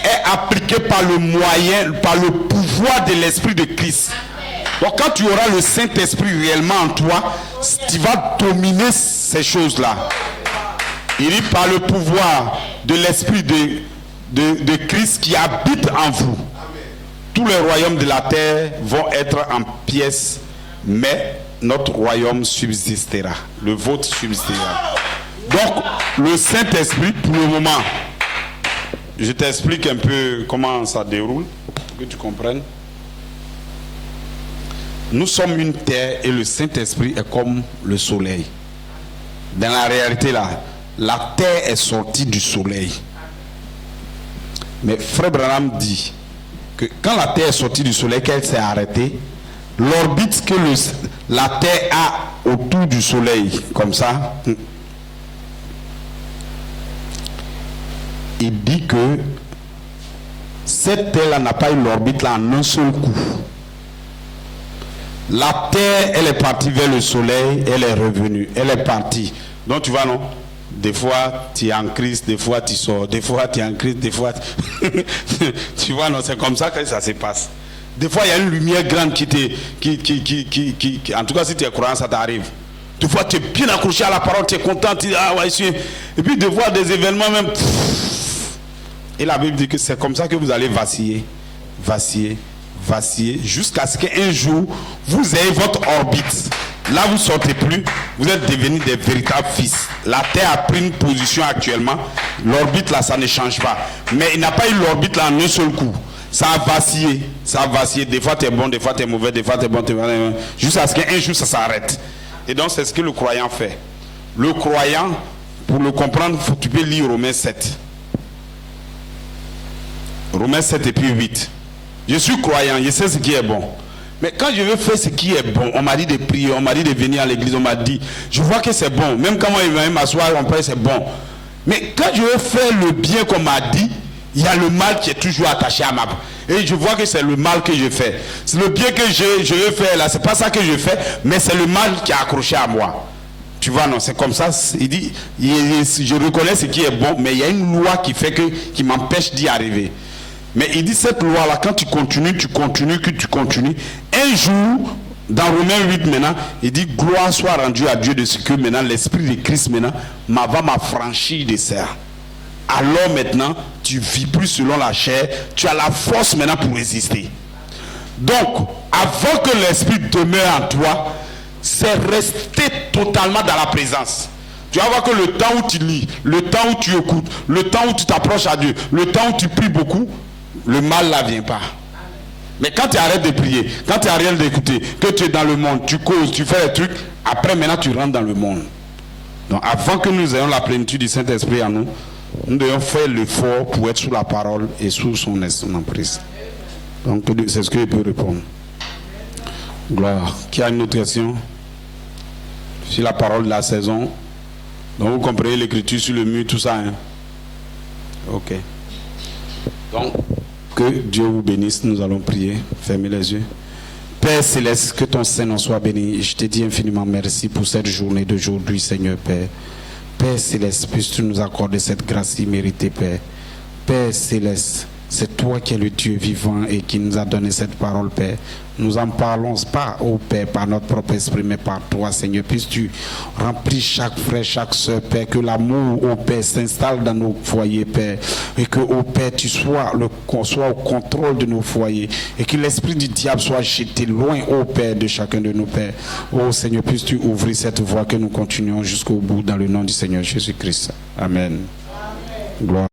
est appliquée par le moyen, par le pouvoir de l'Esprit de Christ. Donc quand tu auras le Saint-Esprit réellement en toi, tu vas dominer ces choses-là. Il dit par le pouvoir de l'esprit de Christ qui habite en vous. Tous les royaumes de la terre vont être en pièces, mais notre royaume subsistera. Le vôtre subsistera. Donc, le Saint-Esprit, pour le moment, je t'explique un peu comment ça déroule, pour que tu comprennes. Nous sommes une terre et le Saint-Esprit est comme le soleil. Dans la réalité là, la terre est sortie du soleil. Mais Frère Branham dit que quand la terre est sortie du soleil, qu'elle s'est arrêtée, l'orbite que la terre a autour du soleil, comme ça, il dit que cette terre-là n'a pas eu l'orbite là en un seul coup. La terre, elle est partie vers le soleil, elle est revenue, elle est partie. Donc tu vois, non? Des fois, tu es en crise, des fois, tu sors, des fois, tu es en crise, des fois... tu vois, non? C'est comme ça que ça se passe. Des fois, il y a une lumière grande qui en tout cas, si tu es croyant, ça t'arrive. Des fois, tu es bien accroché à la parole, tu es content, tu dis, ah ouais, et puis de voir des événements même... Et la Bible dit que c'est comme ça que vous allez vaciller, jusqu'à ce qu'un jour, vous ayez votre orbite. Là, vous ne sortez plus, vous êtes devenus des véritables fils. La terre a pris une position actuellement. L'orbite, là, ça ne change pas. Mais il n'a pas eu l'orbite, là, en un seul coup. Ça a vacillé. Des fois, tu es bon, des fois, tu es mauvais, des fois, tu es bon, jusqu'à ce qu'un jour, ça s'arrête. Et donc, c'est ce que le croyant fait. Le croyant, pour le comprendre, tu peux lire Romains 7. Romains 7 et puis 8. Je suis croyant, je sais ce qui est bon. Mais quand je veux faire ce qui est bon, on m'a dit de prier, on m'a dit de venir à l'église, on m'a dit, je vois que c'est bon. Même quand moi je vais m'asseoir, on prie, c'est bon. Mais quand je veux faire le bien qu'on m'a dit, il y a le mal qui est toujours attaché à ma... Et je vois que c'est le mal que je fais. C'est le bien que je veux faire là, c'est pas ça que je fais, mais c'est le mal qui est accroché à moi. Tu vois, non, c'est comme ça. Il dit, je reconnais ce qui est bon, mais il y a une loi qui m'empêche d'y arriver. Mais il dit cette loi-là, quand tu continues, un jour, dans Romains 8 maintenant, il dit gloire soit rendue à Dieu de ce que maintenant l'Esprit de Christ maintenant va m'affranchir de ça. Alors maintenant, tu vis plus selon la chair, tu as la force maintenant pour résister. Donc, avant que l'Esprit demeure en toi, c'est rester totalement dans la présence. Tu vas voir que le temps où tu lis, le temps où tu écoutes, le temps où tu t'approches à Dieu, le temps où tu pries beaucoup, le mal là vient pas. Mais quand tu arrêtes de prier, quand tu arrêtes d'écouter, que tu es dans le monde, tu causes, tu fais des trucs, après maintenant tu rentres dans le monde. Donc avant que nous ayons la plénitude du Saint-Esprit en nous, nous devons faire l'effort pour être sous la parole et sous son emprise. Donc c'est ce que je peux répondre. Gloire. Qui a une autre question sur la parole de la saison? Donc vous comprenez l'écriture sur le mur, tout ça, hein? Ok. Donc, que Dieu vous bénisse, nous allons prier, fermez les yeux. Père Céleste, que ton Saint-Nom soit béni. Je te dis infiniment merci pour cette journée d'aujourd'hui, Seigneur Père. Père Céleste, puisses-tu nous accorder cette grâce imméritée, Père. Père Céleste, c'est toi qui es le Dieu vivant et qui nous a donné cette parole, Père. Nous en parlons pas, ô Père, par notre propre esprit, mais par toi, Seigneur. Puisses-tu remplir chaque frère, chaque soeur, Père, que l'amour, ô Père, s'installe dans nos foyers, Père. Et que, ô Père, tu sois au contrôle de nos foyers. Et que l'esprit du diable soit jeté loin, ô Père, de chacun de nos pères. Ô Seigneur, puisses-tu ouvrir cette voie que nous continuons jusqu'au bout, dans le nom du Seigneur Jésus-Christ. Amen. Gloire.